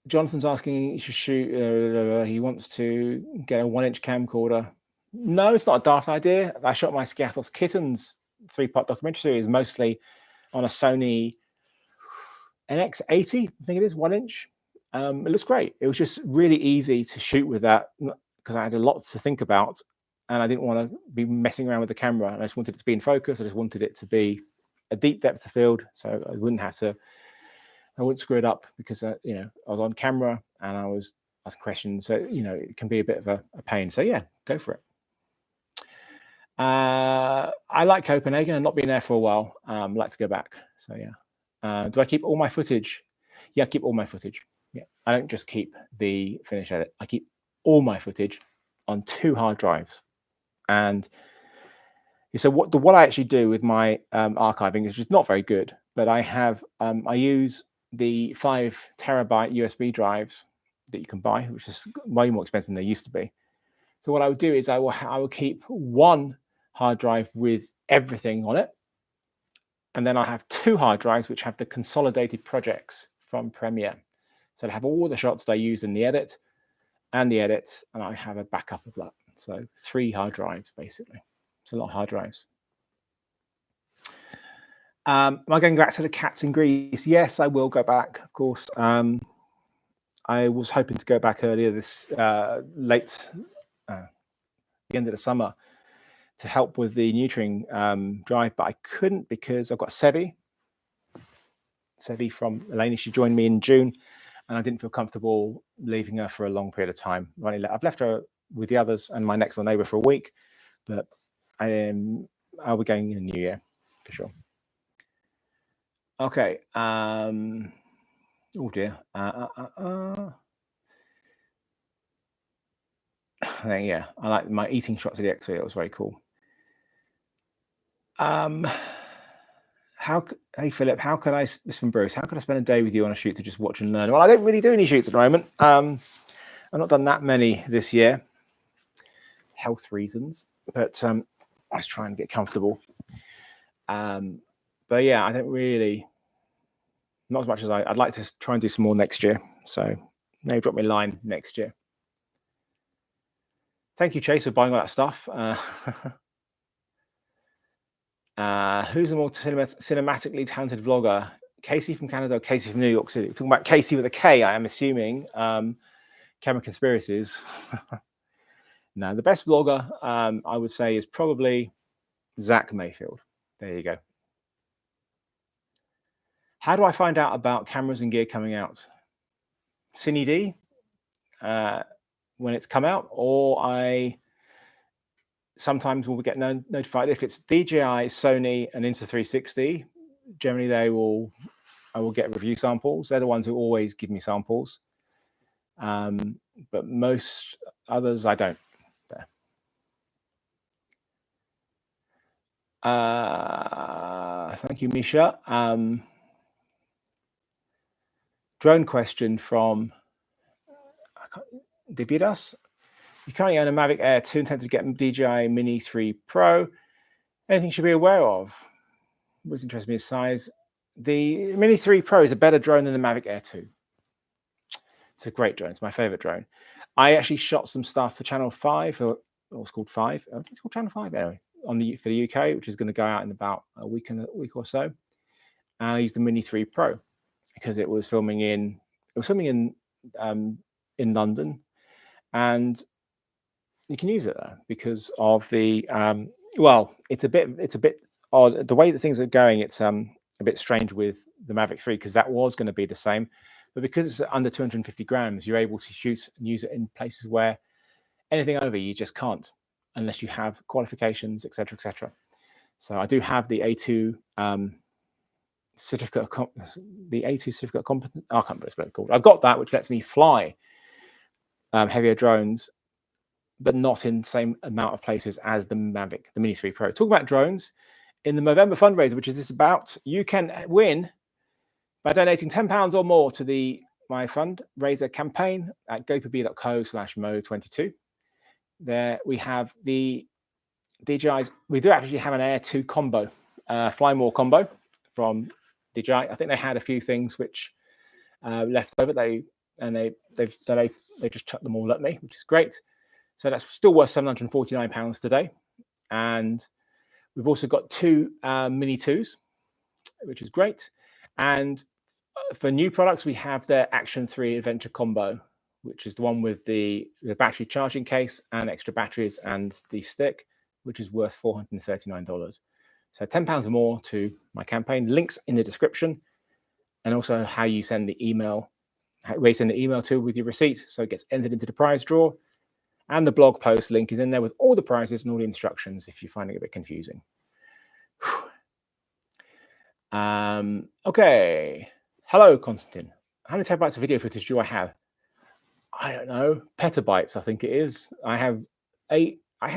Jonathan's asking, you should shoot. He wants to get a 1-inch camcorder. No, it's not a daft idea. I shot my Skiathos Kittens 3-part documentary series mostly on a Sony NX80, I think it is, 1-inch. It looks great. It was just really easy to shoot with that, because I had a lot to think about, and I didn't want to be messing around with the camera. I just wanted it to be in focus. I just wanted it to be a deep depth of field, so I wouldn't screw it up, because I was on camera and I was asking questions, so it can be a bit of a pain. So yeah, go for it. I like Copenhagen and not been there for a while. I'd like to go back. So yeah. Do I keep all my footage? Yeah, I keep all my footage. Yeah, I don't just keep the finish edit. I keep all my footage on 2 hard drives, and So what I actually do with my archiving is just not very good, but I have I use the 5 terabyte USB drives that you can buy, which is way more expensive than they used to be. So what I would do is I will keep one hard drive with everything on it, and then I have 2 hard drives which have the consolidated projects from Premiere. So I have all the shots that I use in the edit and the edits, and I have a backup of that. So 3 hard drives basically. It's a lot of hard drives. Am I going back to the cats in Greece? Yes, I will go back, of course. I was hoping to go back earlier this the end of the summer to help with the neutering drive, but I couldn't because I've got Sevi from Eleni. She joined me in June, and I didn't feel comfortable leaving her for a long period of time. I've left her with the others and my next door neighbor for a week, but I'll be going in the new year for sure. Okay. Oh dear. Yeah, I like my eating shots of the X3. It was very cool. Hey Philip, how could I? This from Bruce. How could I spend a day with you on a shoot to just watch and learn? Well, I don't really do any shoots at the moment. I've not done that many this year, health reasons. But I was trying to get comfortable. But yeah, I don't really. Not as much as I'd like to try and do some more next year. So maybe drop me a line next year. Thank you, Chase, for buying all that stuff. Who's the more cinematically talented vlogger? Casey from Canada or Casey from New York City? We're talking about Casey with a K, I am assuming. Camera Conspiracies. Now, the best vlogger, I would say, is probably Zach Mayfield. There you go. How do I find out about cameras and gear coming out? Cine D, when it's come out, or I sometimes will get notified if it's DJI, Sony, and Insta360. Generally, I will get review samples. They're the ones who always give me samples. But most others, I don't. There. Thank you, Misha. Drone question from Dibidas. You currently own a Mavic Air 2, intend to get DJI Mini 3 Pro. Anything you should be aware of? What's interested me is size. The Mini 3 Pro is a better drone than the Mavic Air 2. It's a great drone. It's my favorite drone. I actually shot some stuff for Channel 5, or it's called 5. I think it's called Channel 5 anyway, for the UK, which is going to go out in about a week or so. And I used the Mini 3 Pro because it was filming in London, and you can use it there because of the it's a bit odd the way that things are going. It's a bit strange with the Mavic 3 because that was going to be the same, but because it's under 250 grams, you're able to shoot and use it in places where anything over you just can't unless you have qualifications, etc., etc. So I do have the A2 certificate of competence. I can't remember what it's called. I've got that, which lets me fly heavier drones, but not in the same amount of places as the Mavic, the Mini 3 Pro. Talk about drones. In the Movember fundraiser, which is this about, you can win by donating £10 or more to my fundraiser campaign at gopb.co/mo22. There we have the DJI's. We do actually have an Air 2 combo, Fly More combo from DJI. I think they had a few things which left over. They just chucked them all at me, which is great. So that's still worth £749 today. And we've also got 2 Mini 2s, which is great. And for new products, we have their Action 3 Adventure Combo, which is the one with the battery charging case and extra batteries and the stick, which is worth $439. So £10 or more to my campaign. Links in the description, and also how you send the email, where you send the email to with your receipt, so it gets entered into the prize draw. And the blog post link is in there with all the prizes and all the instructions if you're finding it a bit confusing. Okay. Hello, Konstantin. How many terabytes of video footage do I have? I don't know. Petabytes, I think it is. I have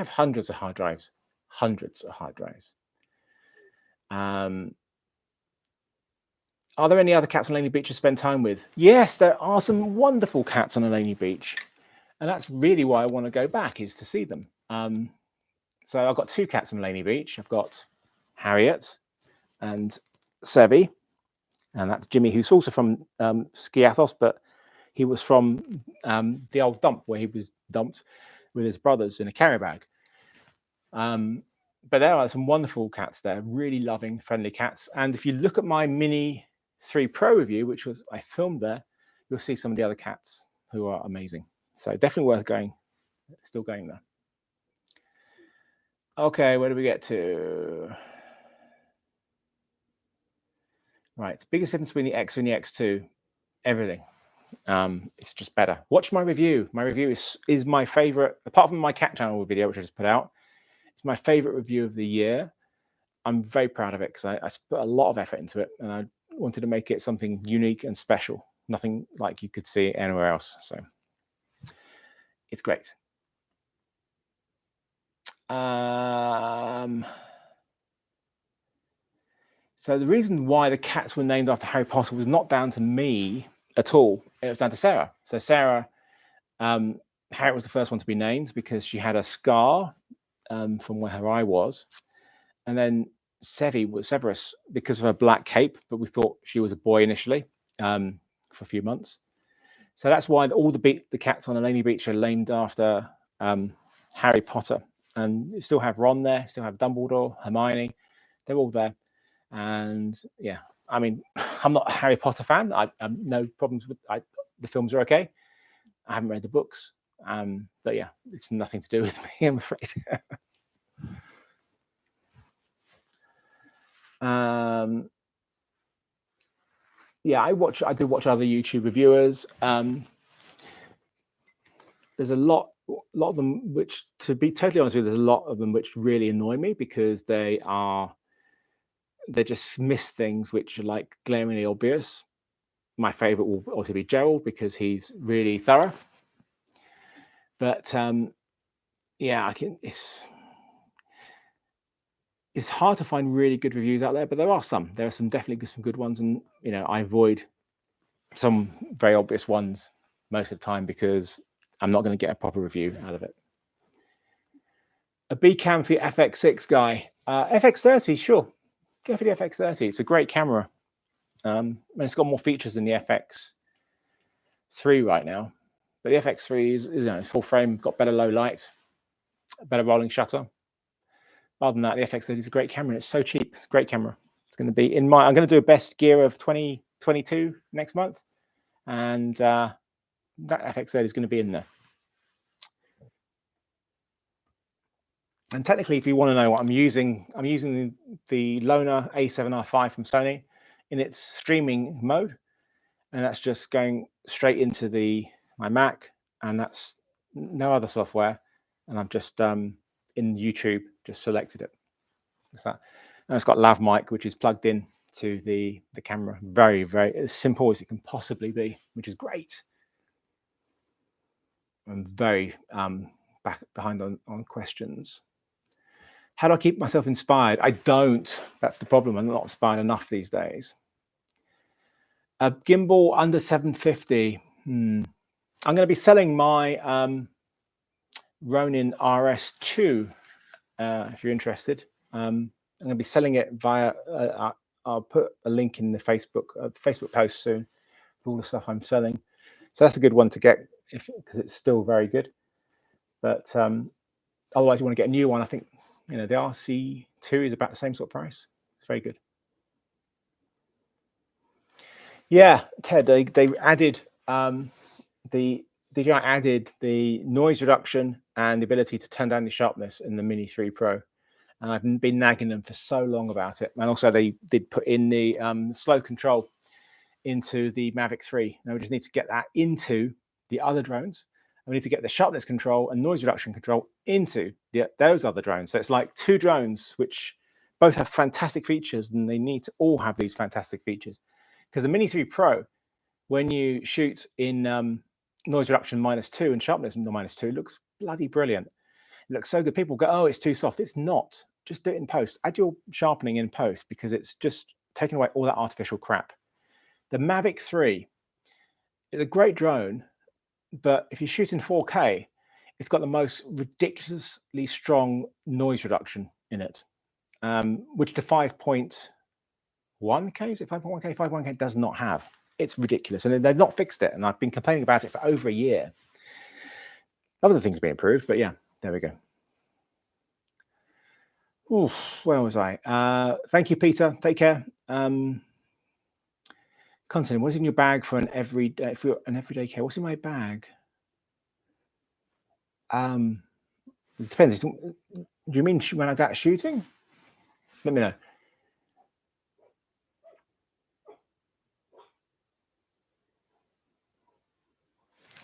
hundreds of hard drives. hundreds of hard drives. Are there any other cats on Laney Beach to spend time with? Yes, there are some wonderful cats on Laney Beach. And that's really why I want to go back, is to see them. So I've got 2 cats on Laney Beach. I've got Harriet and Sevi. And that's Jimmy, who's also from Skiathos, but he was from the old dump where he was dumped with his brothers in a carry bag. But there are some wonderful cats there, really loving, friendly cats. And if you look at my Mini 3 Pro review, which was I filmed there, you'll see some of the other cats who are amazing. So definitely worth going, still going there. Okay, where do we get to? Right, biggest difference between the X and the X2, everything. It's just better. Watch my review. My review is my favorite, apart from my cat channel video, which I just put out. It's my favorite review of the year. I'm very proud of it because I put a lot of effort into it, and I wanted to make it something unique and special. Nothing like you could see anywhere else. So it's great. So the reason why the cats were named after Harry Potter was not down to me at all. It was down to Sarah. So Sarah, Harriet was the first one to be named because she had a scar from where her eye was. And then Sevi was Severus because of her black cape, but we thought she was a boy initially for a few months. So that's why all the cats on Laney Beach are named after Harry Potter. And you still have Ron there, still have Dumbledore, Hermione. They're all there. And yeah, I mean, I'm not a Harry Potter fan. I have no problems with the films are okay. I haven't read the books. But yeah, it's nothing to do with me, I'm afraid. Yeah, I do watch other YouTube reviewers. There's a lot of them which, to be totally honest with you, there's a lot of them which really annoy me because they just miss things which are like glaringly obvious. My favorite will obviously be Gerald because he's really thorough. But yeah, it's hard to find really good reviews out there, but there are some. There are some definitely some good ones, and I avoid some very obvious ones most of the time because I'm not going to get a proper review out of it. A B cam for your FX6 guy. FX30, sure. Go for the FX30. It's a great camera. And it's got more features than the FX3 right now. But the FX3 is it's full frame, got better low light, better rolling shutter. Other than that, the FX30 is a great camera. And it's so cheap. It's a great camera. It's going to be I'm going to do a best gear of 2022 next month. And that FX30 is going to be in there. And technically, if you want to know what I'm using the Loner A7R5 from Sony in its streaming mode, and that's just going straight into my Mac, and that's no other software. And I've just in YouTube just selected it. That's that. And it's got lav mic, which is plugged in to the camera. Very, very as simple as it can possibly be, which is great. I'm very behind on questions. How do I keep myself inspired? I don't. That's the problem. I'm not inspired enough these days. A gimbal under 750. I'm going to be selling my Ronin RS2 if you're interested. I'm going to be selling it via. I'll put a link in the Facebook post soon with all the stuff I'm selling. So that's a good one to get because it's still very good. But otherwise, you want to get a new one. I think the RC2 is about the same sort of price. It's very good. Yeah, Ted, they added DJI added the noise reduction and the ability to turn down the sharpness in the Mini 3 Pro. And I've been nagging them for so long about it. And also they did put in the slow control into the Mavic 3. Now we just need to get that into the other drones. And we need to get the sharpness control and noise reduction control into those other drones. So it's like 2 drones which both have fantastic features, and they need to all have these fantastic features. Because the Mini 3 Pro, when you shoot in noise reduction -2 and sharpness -2, looks bloody brilliant. It looks so good. People go, oh, it's too soft. It's not. Just do it in post. Add your sharpening in post because it's just taking away all that artificial crap. The Mavic 3 is a great drone, but if you shoot in 4K, it's got the most ridiculously strong noise reduction in it, which the 5.1K, is it 5.1K? 5.1K does not have. It's ridiculous. And they've not fixed it. And I've been complaining about it for over a year. Other things being improved, but yeah, there we go. Oof, where was I? Thank you, Peter. Take care. Constantly, what's in your bag for an everyday care? What's in my bag? It depends. Do you mean when I got shooting? Let me know.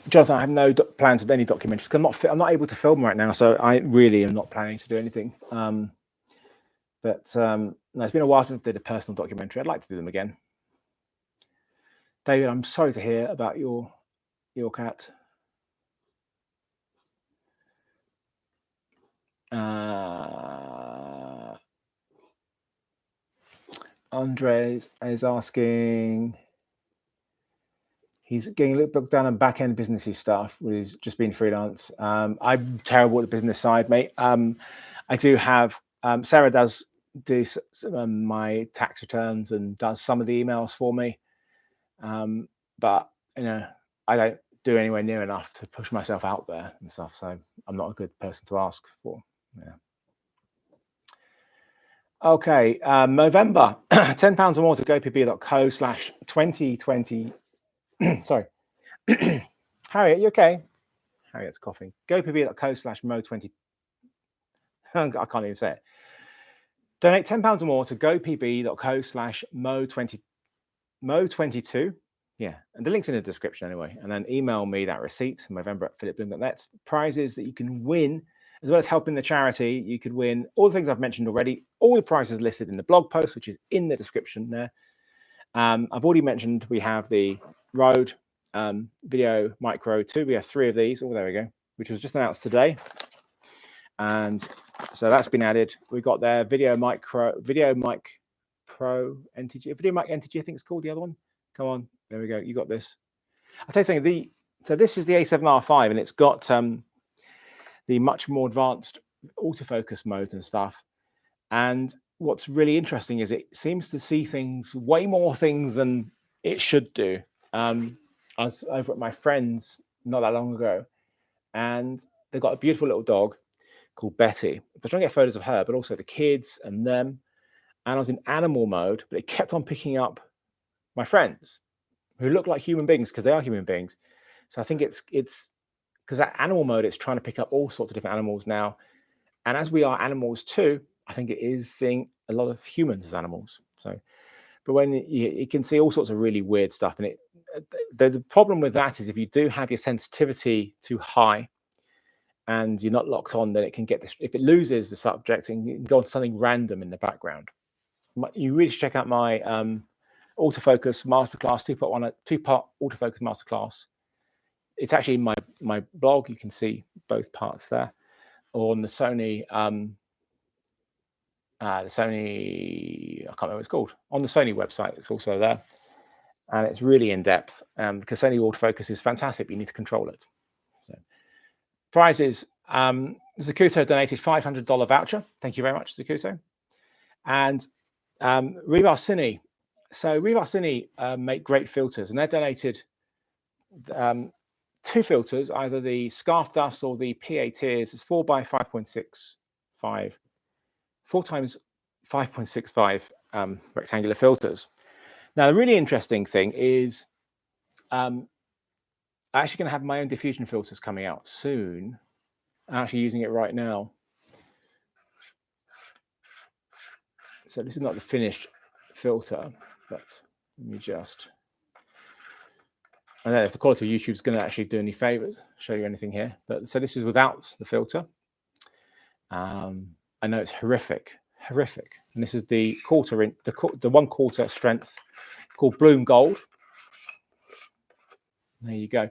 Jonathan, I have no plans of any documentaries because I'm not able to film right now, so I really am not planning to do anything. No, it's been a while since I did a personal documentary. I'd like to do them again. David, I'm sorry to hear about your cat. Andres is asking. He's getting a little booked down on back-end businessy stuff with his just being freelance. I'm terrible at the business side, mate. I do have Sarah does do my tax returns and does some of the emails for me, but I don't do anywhere near enough to push myself out there and stuff. So I'm not a good person to ask for. Yeah. Okay, Movember, £10 or more to gopb.co/2020. Sorry. Harriet, you okay? Harriet's coughing. gopb.co/mo20. I can't even say it. Donate £10 or more to gopb.co/mo22. Yeah, and the link's in the description anyway. And then email me that receipt, Movember@philipbloom.net. Prizes that you can win, as well as helping the charity. You could win all the things I've mentioned already. All the prizes listed in the blog post, which is in the description there. I've already mentioned we have the Rode Video Micro 2. We have 3 of these. Oh, there we go. Which was just announced today. And so that's been added. We've got their Video Mic Pro NTG. Video Mic NTG, I think it's called, the other one. Come on. There we go. You got this. I'll tell you something. So this is the A7R5, and it's got the much more advanced autofocus mode and stuff. And what's really interesting is it seems to see things, way more things than it should do. I was over at my friend's not that long ago, and they've got a beautiful little dog called Betty. I was trying to get photos of her, but also the kids and them. And I was in animal mode, but it kept on picking up my friends who look like human beings because they are human beings. So I think it's because that animal mode, it's trying to pick up all sorts of different animals now. And as we are animals too, I think it is seeing a lot of humans as animals. So, but when you can see all sorts of really weird stuff, and the problem with that is if you do have your sensitivity too high and you're not locked on, then it can get this. If it loses the subject, and you can go on to something random in the background. You really should check out my autofocus masterclass, two-part autofocus masterclass. It's actually in my blog. You can see both parts there, or on the Sony. I can't remember what it's called. On the Sony website, it's also there, and it's really in depth. Because Sony autofocus is fantastic, but you need to control it. So, prizes. Zakuto donated $500 voucher. Thank you very much, Zakuto. And Revar Cine. So Revar Cine make great filters, and they donated 2 filters, either the Scarf Dust or the PA Tears. It's 4 by 5.65, 4 times 5.65 rectangular filters. Now, the really interesting thing is I'm actually going to have my own diffusion filters coming out soon. I'm actually using it right now. So this is not the finished filter, but let me just. I don't know if the quality of YouTube is going to actually do any favors, show you anything here. But so this is without the filter. I know it's horrific. And this is the the 1/4 strength called Bloom Gold. There you go.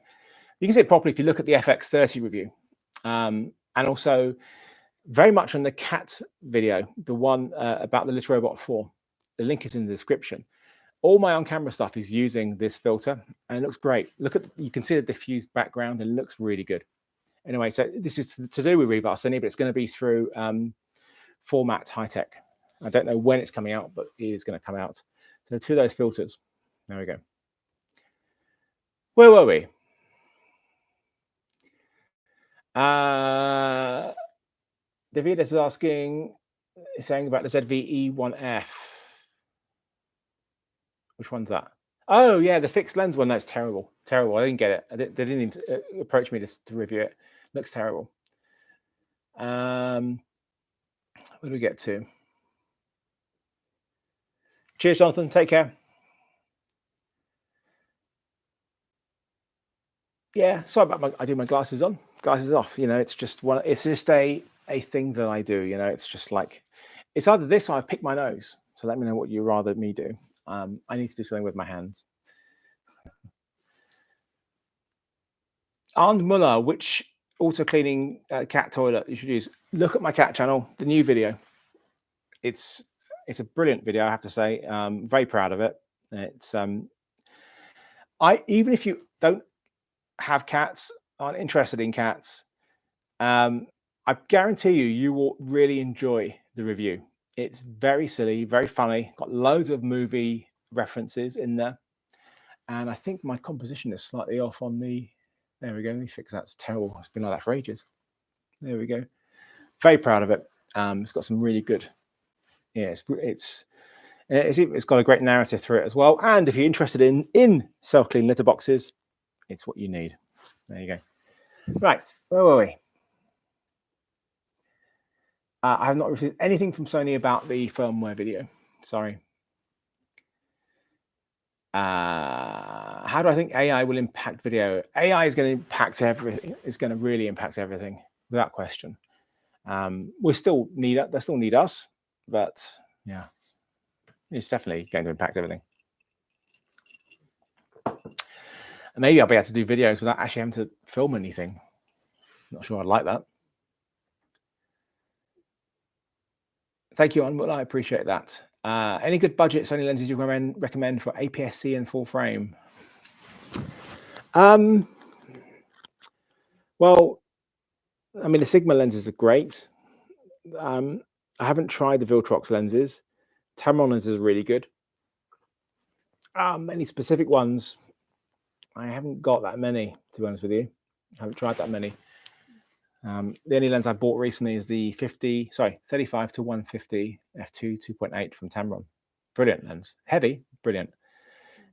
You can see it properly if you look at the FX30 review. and also very much on the cat video, the one about the Little Robot 4. The link is in the description. All my on-camera stuff is using this filter, and it looks great. Look at, you can see the diffused background, and it looks really good. Anyway, so this is to do with Reverse Sony, but it's going to be through Format High Tech. I don't know when it's coming out, but it is going to come out. So two of those filters. There we go. Where were we? David is asking, saying about the ZV-E1F. Which one's that? Oh, yeah, the fixed lens one. That's terrible. Terrible. I didn't get it. They didn't even approach me to review it. Looks terrible. Where do we get to? Cheers, Jonathan. Take care. Yeah, sorry about I do my glasses on, glasses off. You know, it's just one. It's just a thing that I do. You know, it's just like, it's either this or I pick my nose. So let me know what you'd rather me do. I need to do something with my hands. Arnd Muller, which auto cleaning cat toilet you should use? Look at my cat channel, the new video. It's a brilliant video, I have to say. Very proud of it. It's even if you don't have cats, aren't interested in cats, I guarantee you will really enjoy the review. It's very silly, very funny, got loads of movie references in there. And I think my composition is slightly off on the, there we go, let me fix that. It's terrible. It's been like that for ages. There we go. Very proud of it. It's got some really good, yeah, it's got a great narrative through it as well. And if you're interested in self-clean litter boxes, it's what you need. There you go. Right, where were we? I have not received anything from Sony about the firmware video. Sorry. How do I think AI will impact video? AI is going to impact everything. It's going to really impact everything, without question. They still need us, but yeah, it's definitely going to impact everything. And maybe I'll be able to do videos without actually having to film anything. Not sure I'd like that. Thank you, Anmol. I appreciate that. Any good budget Sony lenses you recommend for APS-C and full frame? Well, I mean, the Sigma lenses are great. I haven't tried the Viltrox lenses. Tamron lenses are really good. Any specific ones? I haven't got that many, to be honest with you. I haven't tried that many. The only lens I bought recently is the 35 to 150 f2 2.8 from Tamron. Brilliant lens, heavy, brilliant.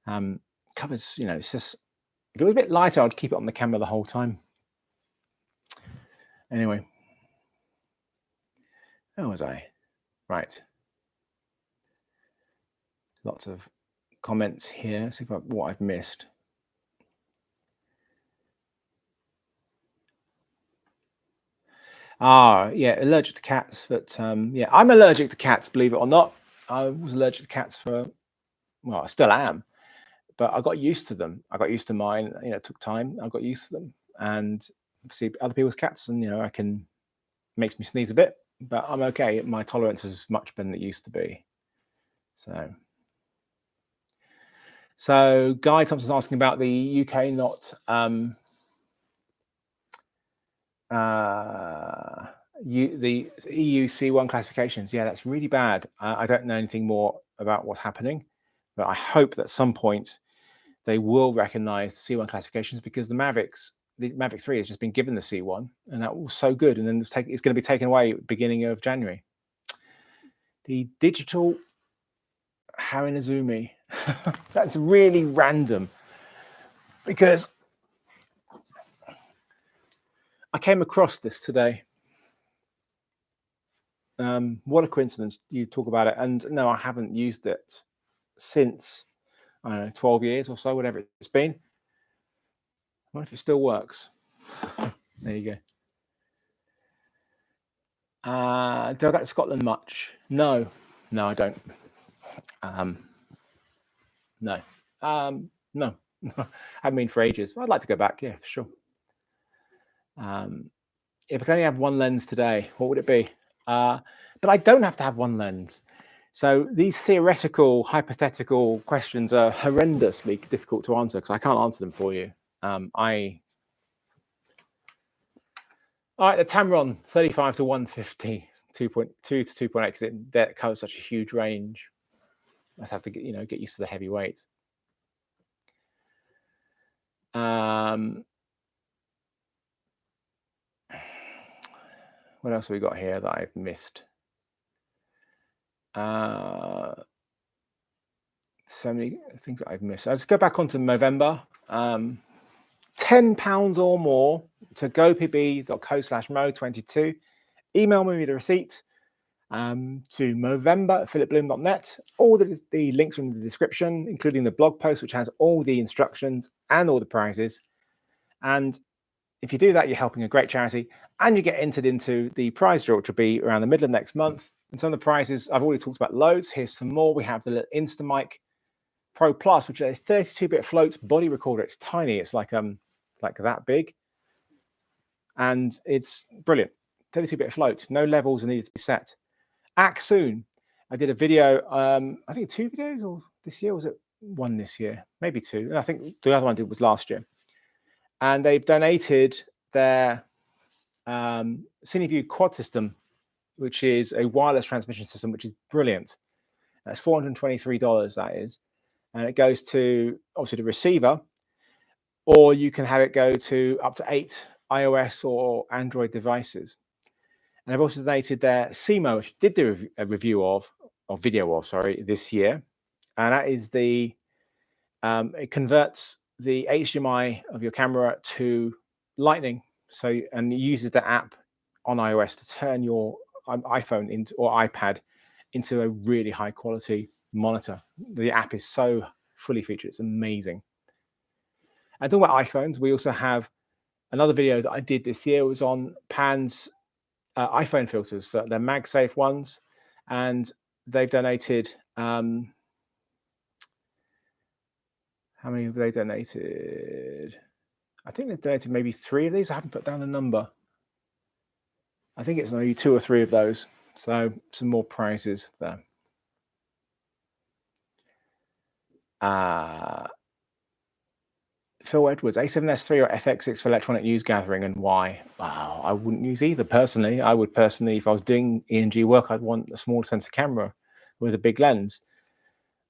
Covers, you know, it's just, if it was a bit lighter, I'd keep it on the camera the whole time. Anyway, where was I? Right. Lots of comments here. See what I've missed. Yeah, allergic to cats, but yeah, I'm allergic to cats, believe it or not. I was allergic to cats for, well, I still am, but I got used to them. I got used to mine, you know, it took time. I got used to them, and see other people's cats, and you know, makes me sneeze a bit, but I'm okay. My tolerance is much better than it used to be. So Guy Thompson's asking about the UK not the EU C1 classifications. Yeah, that's really bad. I don't know anything more about what's happening, but I hope that at some point they will recognize C1 classifications, because the Mavic 3 has just been given the C1, and that was so good, and then it's going to be taken away at the beginning of January. The digital Harinazumi. That's really random, because I came across this today. What a coincidence you talk about it. And no, I haven't used it since, I don't know, 12 years or so, whatever it's been. I wonder if it still works. There you go. Do I go to Scotland much? No, I don't. No. No. I haven't been for ages. I'd like to go back, yeah, for sure. if I could only have one lens today, what would it be? But I don't have to have one lens. So these theoretical, hypothetical questions are horrendously difficult to answer because I can't answer them for you. All right, the Tamron 35 to 150, 2.2 to 2.8, because that covers such a huge range. I just have to get used to the heavy weights. What else have we got here that I've missed? So many things that I've missed. Let's go back onto Movember. £10 or more to gopb.co/mo22. Email me the receipt to movember@philipbloom.net. All the links are in the description, including the blog post, which has all the instructions and all the prizes. And if you do that, you're helping a great charity, and you get entered into the prize draw, which will be around the middle of next month. And some of the prizes, I've already talked about loads. Here's some more. We have the little Instamic Pro Plus, which is a 32-bit float body recorder. It's tiny. It's like that big, and it's brilliant. 32-bit float. No levels are needed to be set. Act soon. I did a video. I think 2 videos, or this year, was it 1 this year? Maybe 2. And I think the other one I did was last year. And they've donated their CineView quad system, which is a wireless transmission system, which is brilliant. That's $423, that is. And it goes to, obviously, the receiver, or you can have it go to up to 8 iOS or Android devices. And I've also donated their CMO, which I did do a review of, or video of, sorry, this year. And that is it converts the HDMI of your camera to Lightning. So, and it uses the app on iOS to turn your iPhone into, or iPad into, a really high quality monitor. The app is so fully featured. It's amazing. And talking about iPhones, we also have another video that I did this year. It was on Pan's iPhone filters. So they're MagSafe ones, and they've donated. How many have they donated? I think they've donated maybe 3 of these. I haven't put down the number. I think it's maybe 2 or 3 of those. So some more prizes there. Phil Edwards, A7S3 or FX6 for electronic news gathering, and why? Wow, I wouldn't use either personally. I would personally, if I was doing E&G work, I'd want a small sensor camera with a big lens.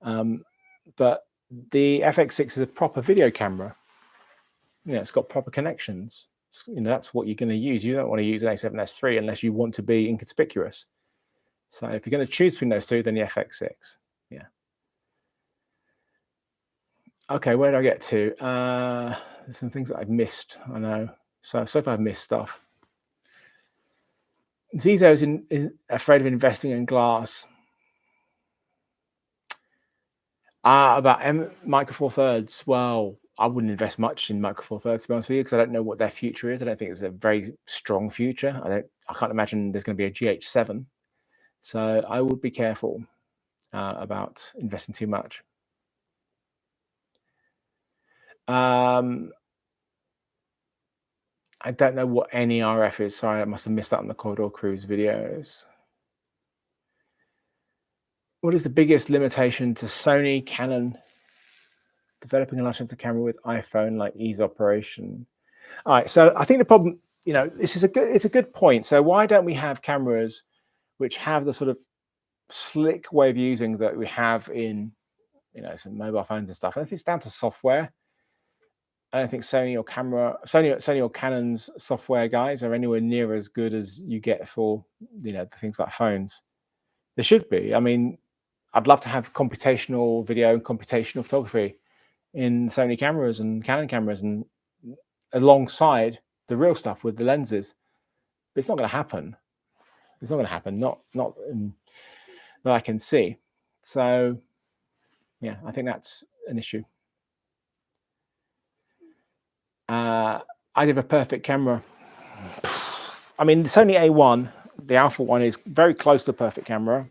But the FX6 is a proper video camera. It's got proper connections. That's what you're going to use. You don't want to use an A7S3 unless you want to be inconspicuous. So if you're going to choose between those 2, then the FX6. Yeah. Okay, where did I get to? There's some things that I've missed. I know. So far I've missed stuff. Zizo's afraid of investing in glass. About Micro Four Thirds. Well, I wouldn't invest much in Micro Four Thirds, to be honest with you, because I don't know what their future is. I don't think it's a very strong future. I can't imagine there's going to be a GH7. So I would be careful about investing too much. I don't know what any RF is. Sorry, I must have missed that on the Corridor Cruise videos. What is the biggest limitation to Sony, Canon developing a large sensor camera with iPhone, like ease operation? All right, so I think the problem, it's a good point. So why don't we have cameras which have the sort of slick way of using that we have in, some mobile phones and stuff? I think it's down to software. I don't think Sony or Canon's software guys are anywhere near as good as you get for, the things like phones. There should be. I mean, I'd love to have computational video and computational photography in Sony cameras and Canon cameras, and alongside the real stuff with the lenses. But it's not going to happen. It's not going to happen. Not that I can see. So, yeah, I think that's an issue. I have a perfect camera. I mean, the Sony A1, the Alpha one, is very close to a perfect camera.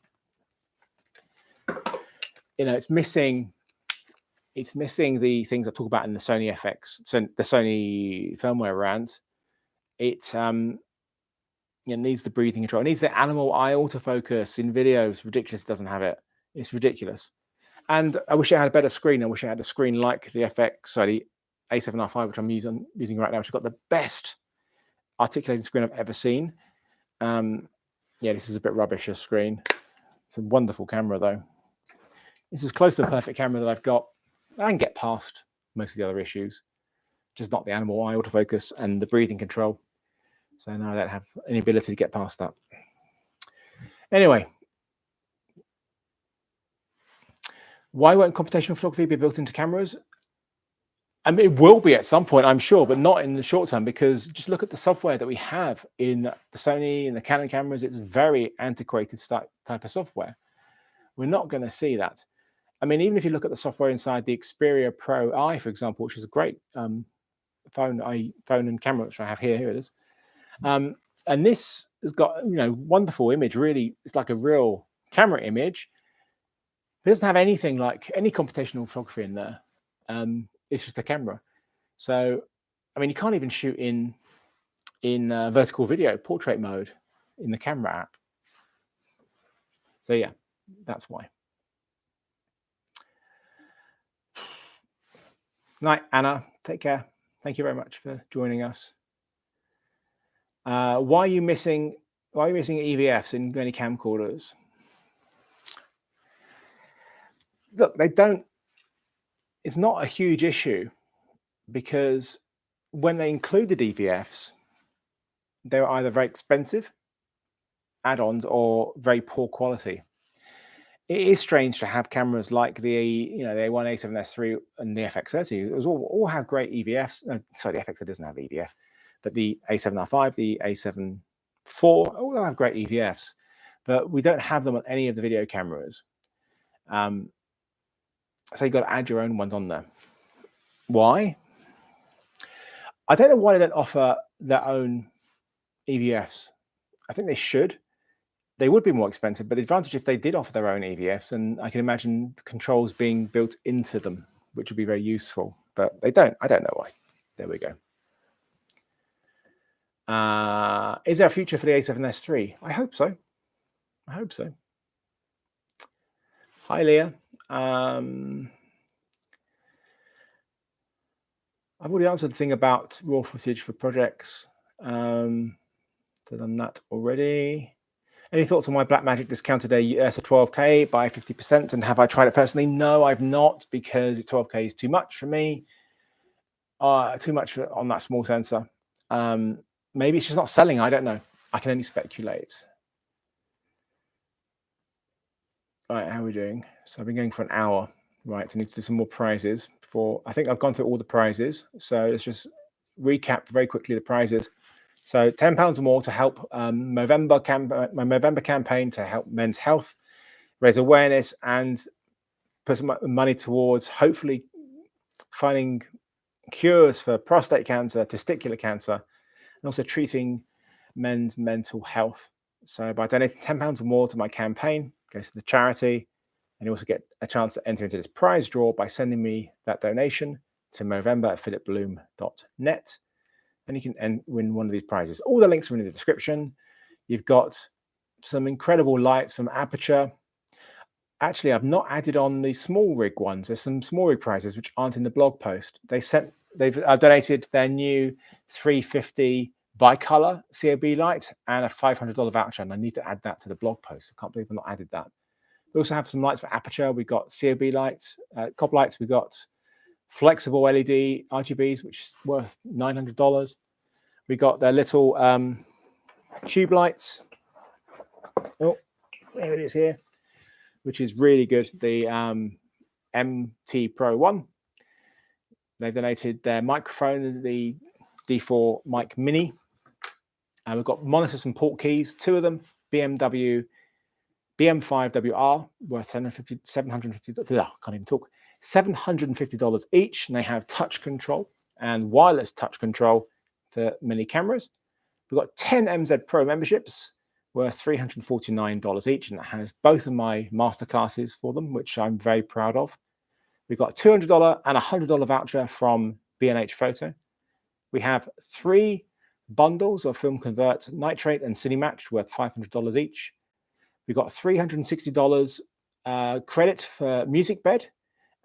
It's missing the things I talk about in the Sony FX, so the Sony firmware rant. It's It needs the breathing control. It needs the animal eye autofocus in videos. Ridiculous. It doesn't have it. It's ridiculous. And I wish it had a better screen. I wish it had a screen like the the A7R5, which I'm using right now, which has got the best articulated screen I've ever seen. Yeah, this is a bit rubbish, a screen. It's a wonderful camera, though. This is close to the perfect camera that I've got. I can get past most of the other issues, just not the animal eye autofocus and the breathing control. So now I don't have any ability to get past that. Anyway, why won't computational photography be built into cameras? I mean, it will be at some point, I'm sure, but not in the short term, because just look at the software that we have in the Sony and the Canon cameras. It's very antiquated type of software. We're not going to see that. I mean, even if you look at the software inside the Xperia Pro I, for example, which is a great phone and camera, which I have here. Here it is. And this has got, wonderful image. Really, it's like a real camera image. It doesn't have anything like any computational photography in there. It's just a camera. So, I mean, you can't even shoot in vertical video portrait mode in the camera app. So yeah, that's why. Night, Anna. Take care. Thank you very much for joining us. Why are you missing EVFs in many camcorders? Look, they don't. It's not a huge issue, because when they included EVFs, they were either very expensive add-ons or very poor quality. It is strange to have cameras like the A1, A7S III, and the FX30. It was all have great EVFs. No, sorry, the FX30 doesn't have EVF, but the A7R5, the A7 IV, all have great EVFs, but we don't have them on any of the video cameras. So you've got to add your own ones on there. Why? I don't know why they don't offer their own EVFs. I think they should. They would be more expensive, but the advantage if they did offer their own EVFs, and I can imagine controls being built into them, which would be very useful. But they don't. I don't know why. There we go. Is there a future for the A7S III? I hope so. I hope so. Hi, Leah. I've already answered the thing about raw footage for projects. Done that already. Any thoughts on why Blackmagic discounted a US 12K by 50%? And have I tried it personally? No, I've not, because 12K is too much for me. Too much on that small sensor. Maybe it's just not selling. I don't know. I can only speculate. Right, how are we doing? So I've been going for an hour. Right, I need to do some more prizes. I think I've gone through all the prizes. So let's just recap very quickly the prizes. So £10 or more to help my Movember campaign to help men's health, raise awareness, and put some money towards hopefully finding cures for prostate cancer, testicular cancer, and also treating men's mental health. So by donating £10 or more to my campaign, goes to the charity, and you also get a chance to enter into this prize draw by sending me that donation to movember@philipbloom.net. And you can win one of these prizes. All the links are in the description. You've got some incredible lights from Aperture. Actually, I've not added on the small rig ones. There's some small rig prizes which aren't in the blog post. They've donated their new 350 bicolor COB light and a $500 voucher, and I need to add that to the blog post. I can't believe I've not added that. We also have some lights for Aperture. We've got COB lights, COB lights. We've got flexible LED RGBs, which is worth $900. We got their little tube lights. Oh, there it is here, which is really good. The MT Pro 1. They've donated their microphone, the D4 Mic Mini. And we've got monitors and port keys, 2 of them, BM5WR, worth $750 each, and they have touch control and wireless touch control for many cameras. We've got 10 MZ Pro memberships worth $349 each, and it has both of my masterclasses for them, which I'm very proud of. We've got a $200 and $100 voucher from B&H Photo. We have 3 bundles of Film Convert, Nitrate, and Cinematch worth $500 each. We've got $360 credit for Music Bed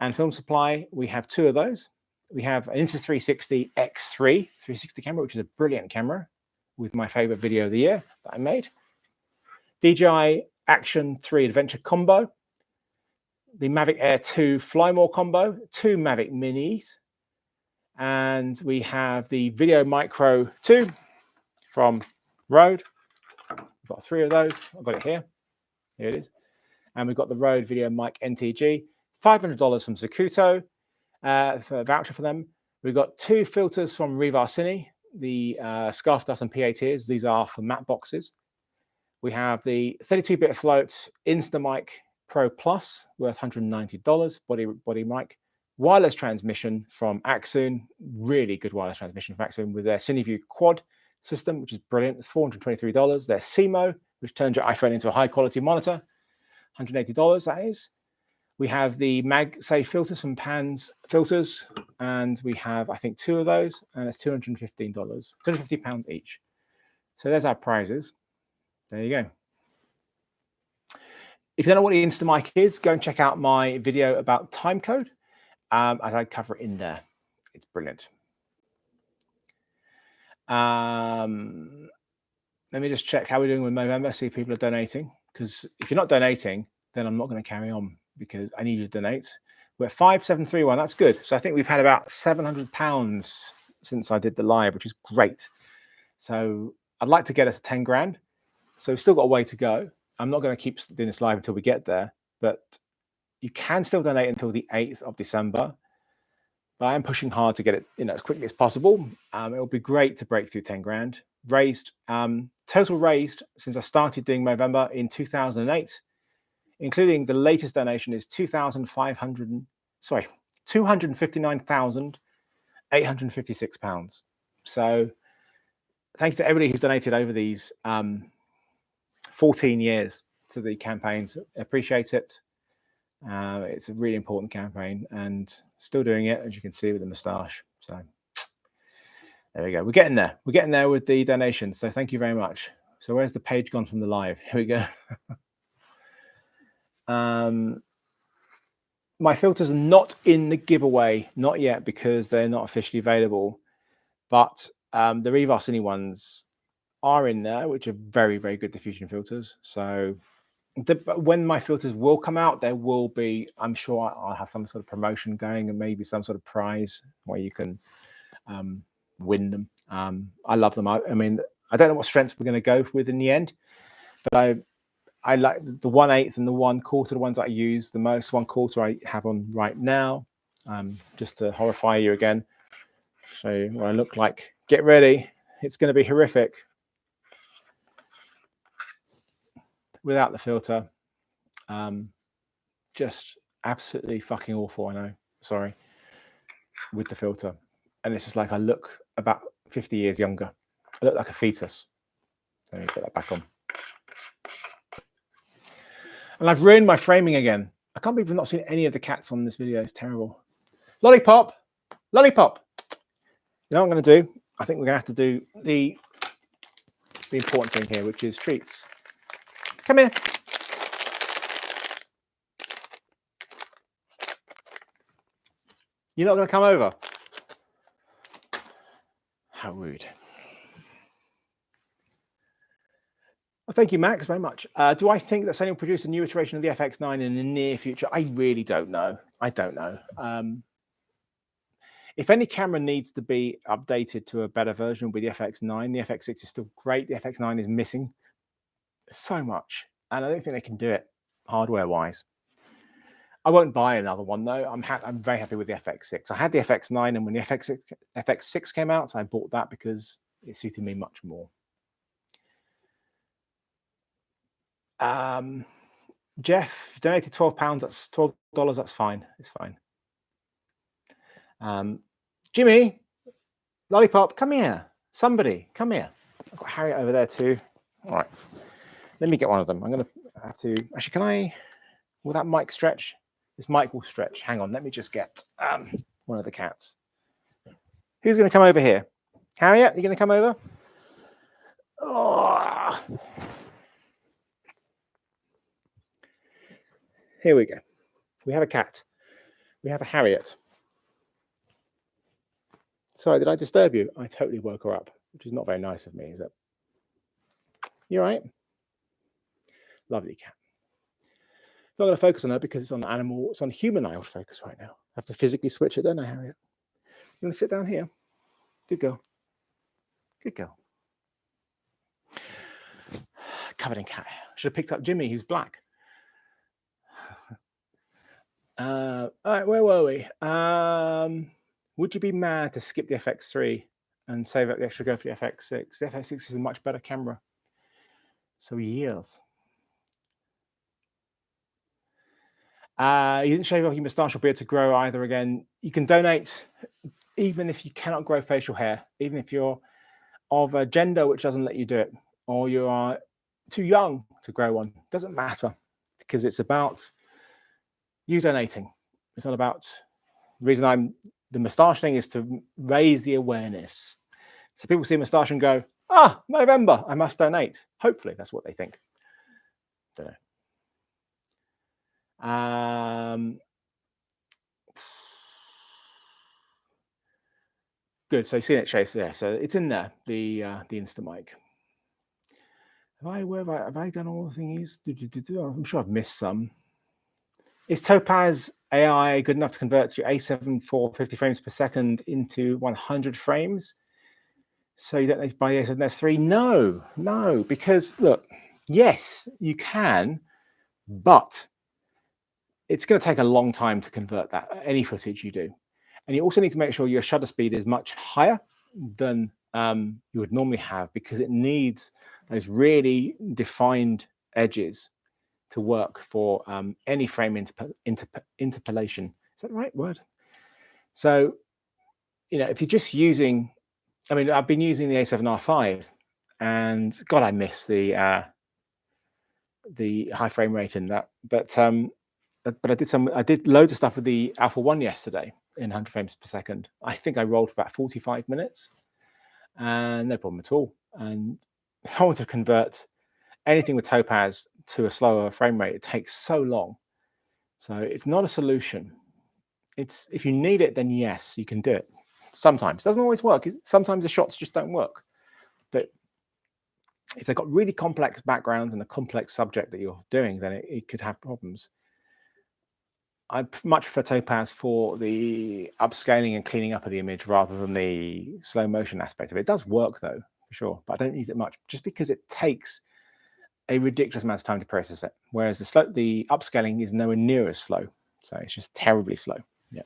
and Film Supply. We have 2 of those. We have an Insta360 X3 360 camera, which is a brilliant camera with my favorite video of the year that I made. DJI Action 3 Adventure Combo, the Mavic Air 2 Fly More Combo, 2 Mavic Minis, and we have the Video Micro 2 from Rode. We've got 3 of those. I've got it here. Here it is. And we've got the Rode Video Mic NTG, $500 from Zacuto for a voucher for them. We've got 2 filters from Revar Cine, the Scarf Dust and PATs. These are for matte boxes. We have the 32-bit float Instamic Pro Plus worth $190, body mic. Wireless transmission from Axon, really good wireless transmission from Axon with their CineView Quad system, which is brilliant. It's $423. Their CMO, which turns your iPhone into a high-quality monitor, $180, that is. We have the MagSafe filters from Pans Filters, and we have, I think, 2 of those, and it's $215, £250 each. So there's our prizes. There you go. If you don't know what the Instamic is, go and check out my video about timecode, as I cover it in there. It's brilliant. Let me just check how we're doing with Movember, see if people are donating. Because if you're not donating, then I'm not going to carry on because I need you to donate. We're at 5731. That's good. So I think we've had about £700 since I did the live, which is great. So I'd like to get us to 10 grand. So we've still got a way to go. I'm not going to keep doing this live until we get there, but you can still donate until the 8th of December. But I am pushing hard to get it as quickly as possible. It will be great to break through 10 grand. Raised, total raised since I started doing Movember in 2008, including the latest donation is £259,856. So thanks to everybody who's donated over these 14 years to the campaigns. I appreciate it. It's a really important campaign and still doing it, as you can see with the moustache. So there we go. We're getting there. We're getting there with the donations. So thank you very much. So where's the page gone from the live? Here we go. My filters are not in the giveaway, not yet, because they're not officially available. But the Revar Cine ones are in there, which are very, very good diffusion filters. So when my filters will come out, there will be, I'm sure I'll have some sort of promotion going and maybe some sort of prize where you can win them. I love them. I mean, I don't know what strengths we're going to go with in the end, but I like the 1/8 and the 1/4, the ones that I use the most. 1/4 I have on right now, just to horrify you again. Show you what I look like. Get ready. It's going to be horrific. Without the filter, just absolutely fucking awful. I know, sorry. With the filter, and it's just like I look about 50 years younger. I look like a fetus. Let me put that back on. And I've ruined my framing again. I can't believe I've not seen any of the cats on this video. It's terrible. Lollipop, lollipop. You know what I'm going to do? I think we're going to have to do the important thing here, which is treats. Come here. You're not going to come over? How rude. Well, thank you, Max, very much. Do I think that Sony will produce a new iteration of the FX9 in the near future? I really don't know. I don't know. If any camera needs to be updated to a better version, will be the FX9. The FX6 is still great. The FX9 is missing so much, and I don't think they can do it hardware-wise. I won't buy another one though. I'm very happy with the FX6. I had the FX9, and when the FX6 came out, I bought that because it suited me much more. Jeff donated £12. That's $12. That's fine. It's fine. Jimmy, Lollipop, come here. Somebody, come here. I've got Harriet over there too. All right. Let me get one of them. I'm going to have to... Actually, can I... Will that mic stretch? This mic will stretch. Hang on. Let me just get one of the cats. Who's going to come over here? Harriet, you going to come over? Oh. Here we go. We have a cat. We have a Harriet. Sorry, did I disturb you? I totally woke her up, which is not very nice of me, is it? You all right? Lovely cat. I'm not going to focus on her because it's on animal, it's on human eye autofocus right now. I have to physically switch it, don't I, Harriet? You want to sit down here? Good girl. Good girl. Covered in cat hair. Should have picked up Jimmy, who's black. All right, where were we? Would you be mad to skip the FX3 and save up the extra go for the FX6? The FX6 is a much better camera. So yes. You didn't shave off your moustache or beard to grow either again. You can donate even if you cannot grow facial hair, even if you're of a gender which doesn't let you do it, or you are too young to grow one. Doesn't matter, because it's about you donating. It's not about, the reason the moustache thing is to raise the awareness. So people see a moustache and go, Movember, I must donate. Hopefully that's what they think. Don't know. Good. So you've seen it, Chase. Yeah. So it's in there. The Instamic. Have I done all the things? I'm sure I've missed some. Is Topaz AI good enough to convert your A7 for 50 frames per second into 100 frames? So you don't need to buy the A7 S3? No, because look, yes, you can, but it's going to take a long time to convert that, any footage you do. And you also need to make sure your shutter speed is much higher than you would normally have, because it needs those really defined edges to work for any frame interpolation. Is that the right word? So, if you're just using, I've been using the A7R5, and God, I miss the high frame rate in that. But I did loads of stuff with the Alpha 1 yesterday in 100 frames per second. I think I rolled for about 45 minutes, and no problem at all. And if I want to convert anything with Topaz to a slower frame rate, it takes so long. So it's not a solution. It's, if you need it, then yes, you can do it. Sometimes it doesn't always work. Sometimes the shots just don't work. But if they've got really complex backgrounds and a complex subject that you're doing, then it could have problems. I much prefer Topaz for the upscaling and cleaning up of the image rather than the slow motion aspect of it. It does work though, for sure, but I don't use it much just because it takes a ridiculous amount of time to process it. Whereas the upscaling is nowhere near as slow. So it's just terribly slow. Yeah.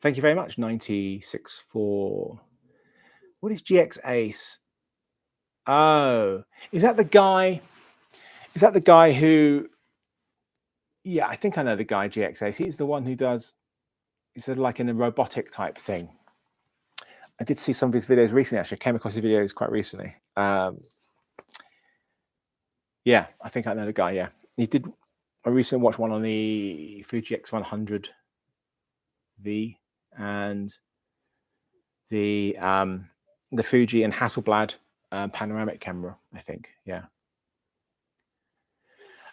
Thank you very much. 96.4. What is GX Ace? Oh, is that the guy? Is that the guy who? Yeah, I think I know the guy, GX Ace. He's the one who does, it's like in a robotic type thing. I did see some of his videos recently, actually. I came across his videos quite recently. Yeah, I think I know the guy, yeah. He did, I recently watched one on the Fuji X100V and the Fuji and Hasselblad panoramic camera, I think, yeah.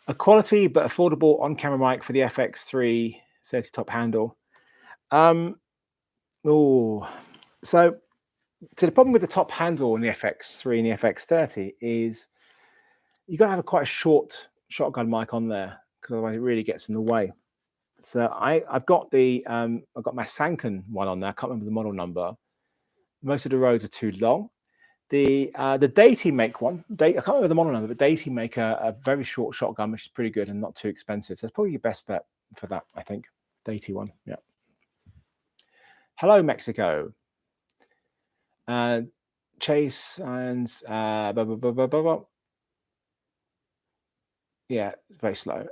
A quality but affordable on-camera mic for the FX3 30 top handle. So the problem with the top handle on the FX3 and the FX30 is you've got to have quite a short shotgun mic on there, because otherwise it really gets in the way. So I've got my Sanken one on there. I can't remember the model number. Most of the roads are too long. The Deity make one. I can't remember the model number, but Deity make a very short shotgun, which is pretty good and not too expensive. So that's probably your best bet for that, I think. Deity one, yeah. Hello, Mexico. Chase and yeah, very slow.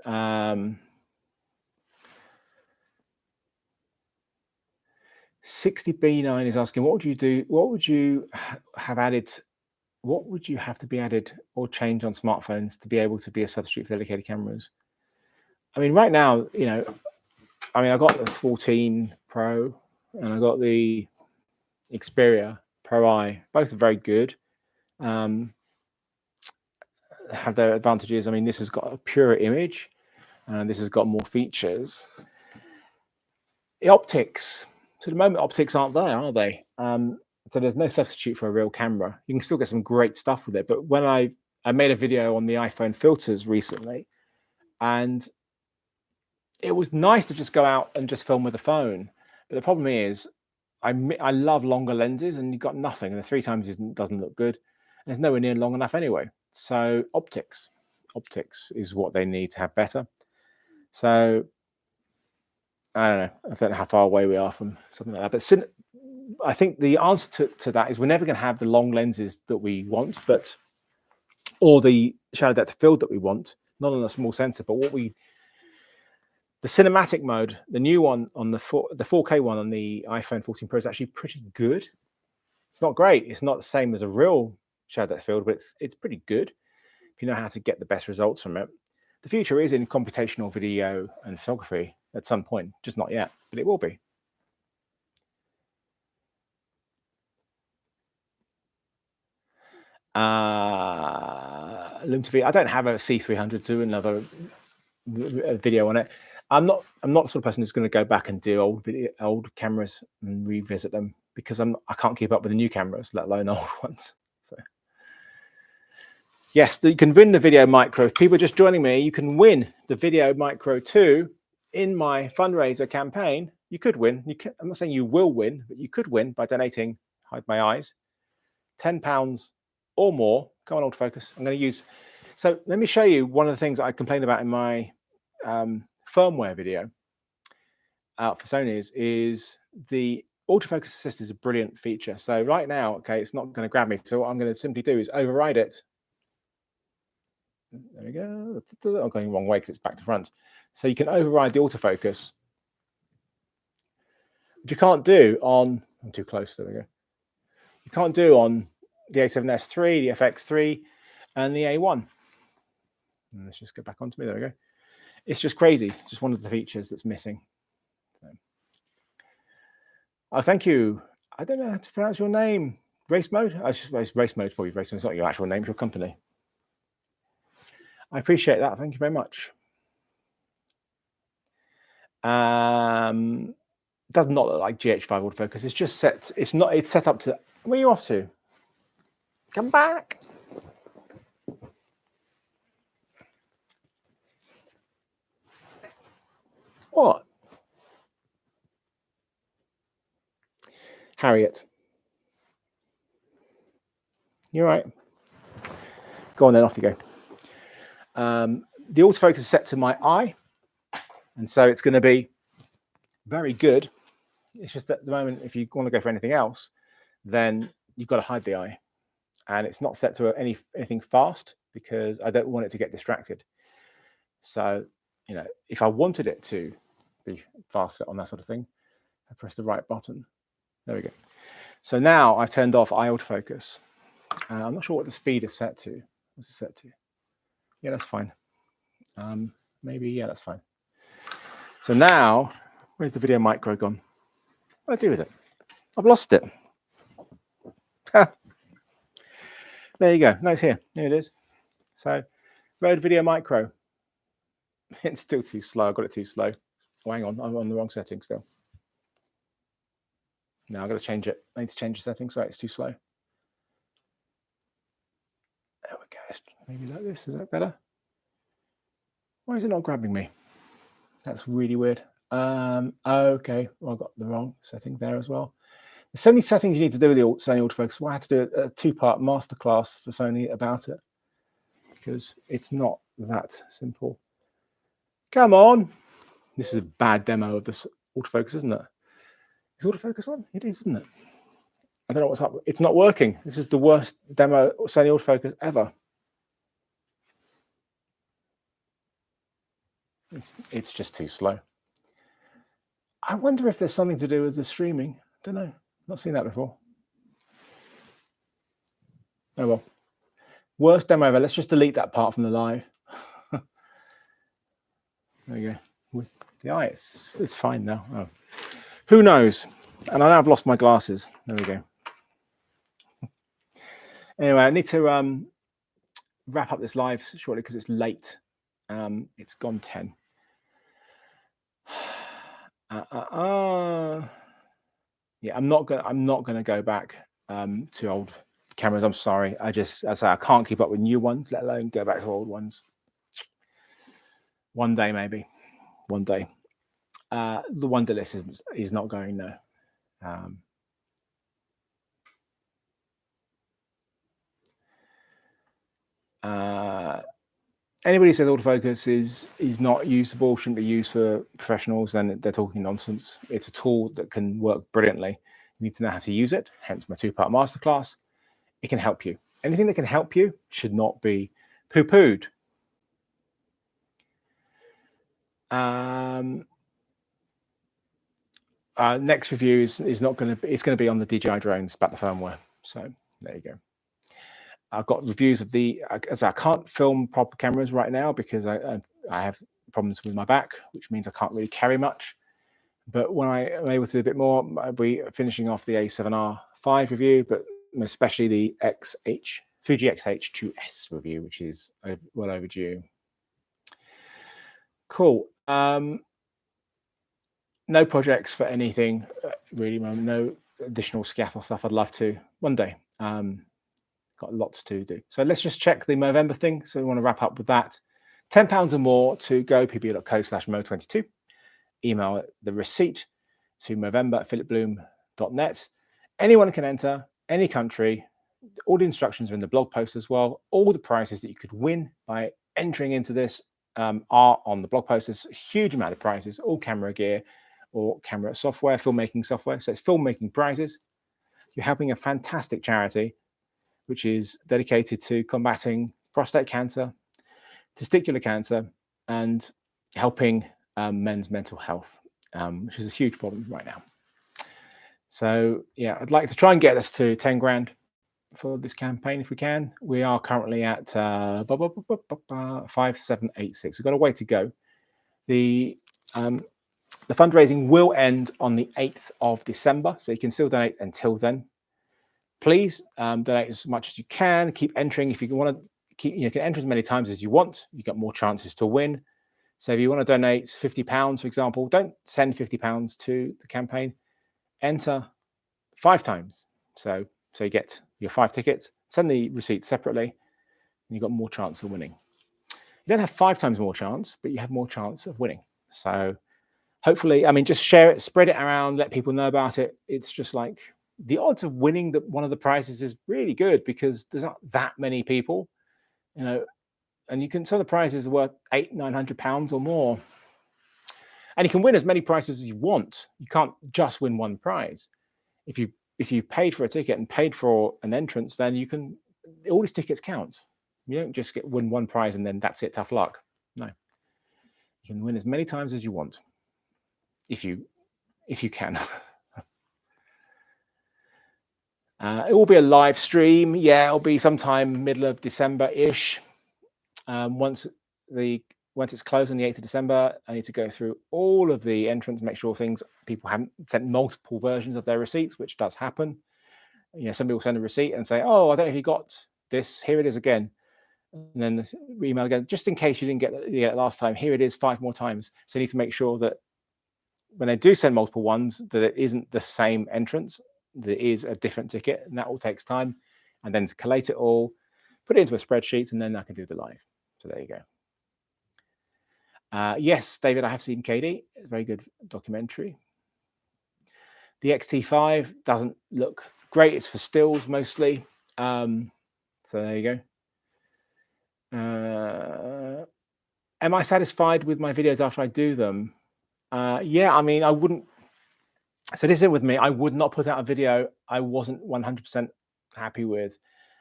60B9 is asking, what would you do? What would you have added? What would you have to be added or changed on smartphones to be able to be a substitute for dedicated cameras? Right now, I got the 14 Pro and I got the Xperia Pro I. Both are very good. Have their advantages. I mean, this has got a purer image, and this has got more features. The optics. So at the moment, optics aren't there, are they? So there's no substitute for a real camera. You can still get some great stuff with it. But when I made a video on the iPhone filters recently, and it was nice to just go out and just film with a phone. But the problem is, I love longer lenses, and you've got nothing. And the 3x doesn't look good. And it's nowhere near long enough anyway. So optics is what they need to have better. So I don't know. I don't know how far away we are from something like that. But I think the answer to that is we're never going to have the long lenses that we want, or the shadow depth of field that we want, not on a small sensor. But the cinematic mode, the new one on the 4K one on the iPhone 14 Pro is actually pretty good. It's not great. It's not the same as a real shadow depth of field, but it's pretty good if you know how to get the best results from it. The future is in computational video and photography at some point, just not yet, but it will be. Lume TV. I don't have a C300 to another video on it. I'm not the sort of person who's going to go back and do old cameras and revisit them, because I can't keep up with the new cameras, let alone old ones. So yes, you can win the Video Micro. If people are just joining me, you can win the Video Micro 2 in my fundraiser campaign. You could win. I'm not saying you will win, but you could win by donating, hide my eyes, £10 or more. Come on, Autofocus. I'm going to use. So let me show you one of the things I complained about in my firmware video for Sony is the Autofocus Assist is a brilliant feature. So right now, okay, it's not going to grab me. So what I'm going to simply do is override it. There we go. I'm going the wrong way because it's back to front. So you can override the autofocus, which you can't do on. I'm too close. There we go. You can't do on the A7S III, the FX3, and the A1. And let's just go back onto me. There we go. It's just crazy. It's just one of the features that's missing. So. Oh, thank you. I don't know how to pronounce your name. Race Mode? Race Mode, probably Race Mode. It's not your actual name, it's your company. I appreciate that. Thank you very much. It does not look like GH5 autofocus. It's just set. It's not. It's set up to. Where are you off to? Come back. What? Harriet. You're right. Go on then. Off you go. The autofocus is set to my eye, and so it's going to be very good. It's just that at the moment, if you want to go for anything else, then you've got to hide the eye, and it's not set to anything fast because I don't want it to get distracted. So, you know, if I wanted it to be faster on that sort of thing, I press the right button. There we go. So now I've turned off eye autofocus. I'm not sure what the speed is set to. What's it set to? Yeah, that's fine. Maybe, yeah, that's fine. So now, where's the Video Micro gone? What do I do with it? I've lost it. There you go. No, it's here. Here it is. So, Rode Video Micro. It's still too slow. I got it too slow. Oh, hang on. I'm on the wrong setting still. Now I've got to change it. I need to change the setting so it's too slow. There we go. Maybe like this. Is that better? Why is it not grabbing me? That's really weird. Okay. Well, I got the wrong setting there as well. There's so many settings you need to do with the Sony autofocus. Well, I had to do a two-part masterclass for Sony about it because it's not that simple. Come on. This is a bad demo of this autofocus, isn't it? Is autofocus on? It is, isn't it? I don't know what's up. It's not working. This is the worst demo Sony autofocus ever. It's just too slow. I wonder if there's something to do with the streaming. Don't know. Not seen that before. Oh well. Worst demo ever. Let's just delete that part from the live. There you go. With the eye, it's fine now. Oh. Who knows? And I know I've lost my glasses. There we go. Anyway, I need to wrap up this live shortly because it's late. It's gone 10. Yeah, I'm not gonna go back to old cameras. I'm sorry. I can't keep up with new ones, let alone go back to old ones. One day, maybe. One day. The wonder list is not going, no. Anybody says autofocus is not usable, shouldn't be used for professionals, then they're talking nonsense. It's a tool that can work brilliantly. You need to know how to use it, hence my 2-part masterclass. It can help you. Anything that can help you should not be poo-pooed. Next review is not going to be, it's going to be on the DJI drones, about the firmware. So there you go. I've got reviews of as I can't film proper cameras right now because I have problems with my back, which means I can't really carry much. But when I am able to do a bit more, I'll be finishing off the A7R5 review, but especially the Fuji X-H2S review, which is well overdue. Cool. No projects for anything really. No additional scaffold stuff. I'd love to one day. Got lots to do. So let's just check the Movember thing. So we want to wrap up with that. £10 or more to go, pb.co/mo22. Email the receipt to movember@philipbloom.net. Anyone can enter, any country. All the instructions are in the blog post as well. All the prizes that you could win by entering into this are on the blog post. There's a huge amount of prizes, all camera gear or camera software, filmmaking software. So it's filmmaking prizes. You're helping a fantastic charity, which is dedicated to combating prostate cancer, testicular cancer, and helping men's mental health, which is a huge problem right now. So yeah, I'd like to try and get us to 10 grand for this campaign if we can. We are currently at 5786. We've got a way to go. The fundraising will end on the 8th of December, so you can still donate until then. Please donate as much as you can. Keep entering. If you want to you can enter as many times as you want. You get more chances to win. So if you want to donate £50, for example, don't send £50 to the campaign. Enter 5 times. So you get your 5 tickets. Send the receipt separately, and you've got more chance of winning. You don't have 5 times more chance, but you have more chance of winning. So hopefully, I mean, just share it, spread it around, let people know about it. It's just like the odds of winning one of the prizes is really good because there's not that many people, and some of the prizes are worth £800-900 or more, and you can win as many prizes as you want. You can't just win one prize. If you paid for a ticket and paid for an entrance, then you can. All these tickets count. You don't just win one prize and then that's it. Tough luck. No, you can win as many times as you want if you can. It will be a live stream. Yeah, it'll be sometime middle of December-ish. Once it's closed on the 8th of December, I need to go through all of the entrants, make sure people haven't sent multiple versions of their receipts, which does happen. Some people send a receipt and say, "Oh, I don't know if you got this. Here it is again." And then we email again, just in case you didn't get it last time. Here it is 5 more times. So you need to make sure that when they do send multiple ones, that it isn't the same entrance. There is a different ticket, and that all takes time. And then to collate it all, put it into a spreadsheet, and then I can do the live. So there you go. Yes, David, I have seen KD. It's a very good documentary. The XT5 doesn't look great. It's for stills mostly. So there you go. Am I satisfied with my videos after I do them? Yeah, I mean, I wouldn't. So this is it with me. I would not put out a video I wasn't 100% happy with.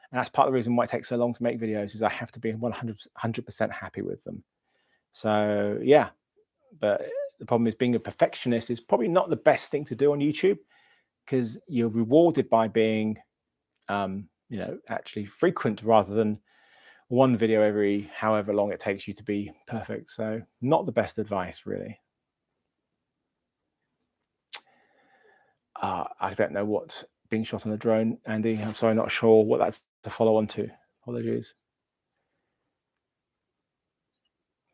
And that's part of the reason why it takes so long to make videos is I have to be 100% happy with them. So yeah, but the problem is being a perfectionist is probably not the best thing to do on YouTube because you're rewarded by being, actually frequent rather than one video every however long it takes you to be perfect. So not the best advice, really. I don't know what being shot on a drone, Andy. I'm sorry, not sure what that's to follow on to. Apologies.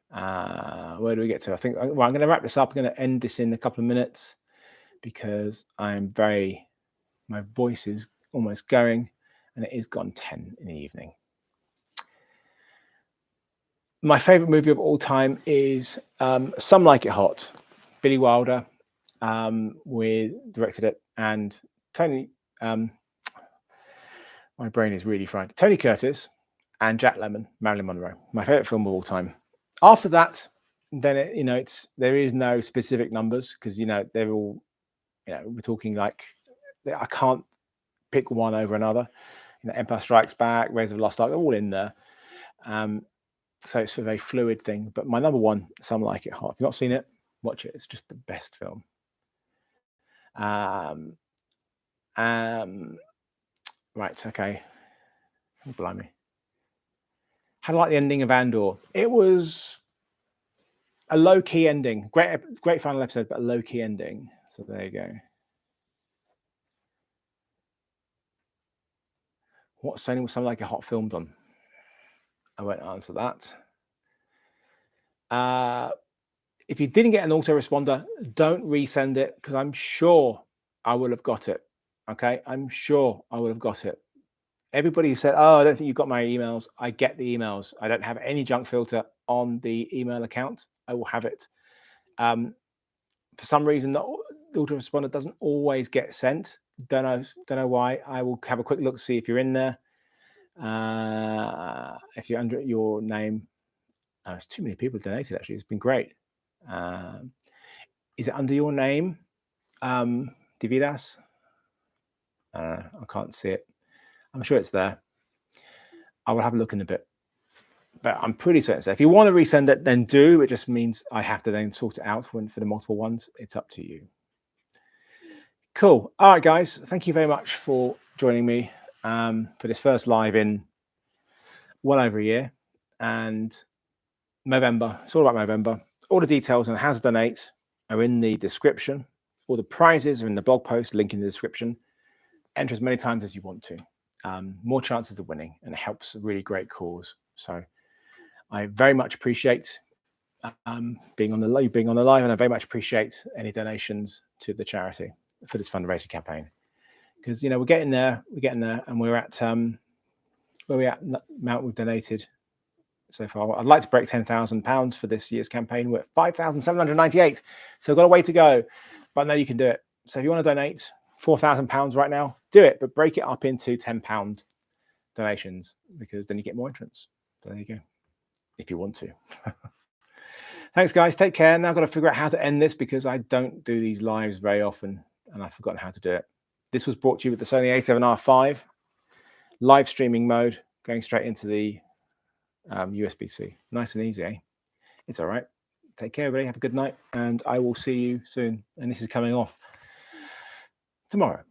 Where do we get to? I think, well, I'm going to wrap this up. I'm going to end this in a couple of minutes because my voice is almost going, and it is gone 10 in the evening. My favorite movie of all time is Some Like It Hot. Billy Wilder directed it, and Tony, my brain is really fried. Tony Curtis and Jack Lemmon, Marilyn Monroe. My favorite film of all time. After that, then there is no specific numbers because they're all, we're talking like I can't pick one over another. Empire Strikes Back, Raiders of the Lost Ark, they're all in there. So it's a very fluid thing. But my number one, Some Like It Hot. If you've not seen it, watch it. It's just the best film. Right, okay. Oh, blimey. How do I like the ending of Andor? It was a low-key ending. Great final episode, but a low-key ending. So there you go. What Sony was Some Like It Hot filmed on? I won't answer that. If you didn't get an autoresponder, don't resend it because I'm sure I will have got it. Okay, I'm sure I will have got it. Everybody said, "Oh, I don't think you got my emails." I get the emails. I don't have any junk filter on the email account. I will have it. For some reason, the autoresponder doesn't always get sent. Don't know why. I will have a quick look to see if you're in there. If you're under your name, it's too many people donated. Actually, it's been great. Is it under your name, Dividas? I can't see it. I'm sure it's there. I will have a look in a bit, but I'm pretty certain. So if you want to resend it, then do. It just means I have to then sort it out for the multiple ones. It's up to you. Cool. All right, guys. Thank you very much for joining me for this first live in well over a year. And Movember. It's all about Movember. All the details on how to donate are in the description. All the prizes are in the blog post, link in the description. Enter as many times as you want to. More chances of winning, and it helps a really great cause. So I very much appreciate being on the live, and I very much appreciate any donations to the charity for this fundraising campaign. Because we're getting there, and we're at where we're at amount we've donated so far. I'd like to break £10,000 for this year's campaign. We're at 5,798, so we've got a way to go, but I know you can do it. So if you want to donate £4,000 right now, do it, but break it up into £10 donations because then you get more entrants. So there you go, if you want to. Thanks, guys. Take care. Now I've got to figure out how to end this because I don't do these lives very often, and I've forgotten how to do it. This was brought to you with the Sony a7R5 live streaming mode, going straight into the USB-C. Nice and easy, eh? It's all right. Take care, everybody. Have a good night, and I will see you soon. And this is coming off tomorrow.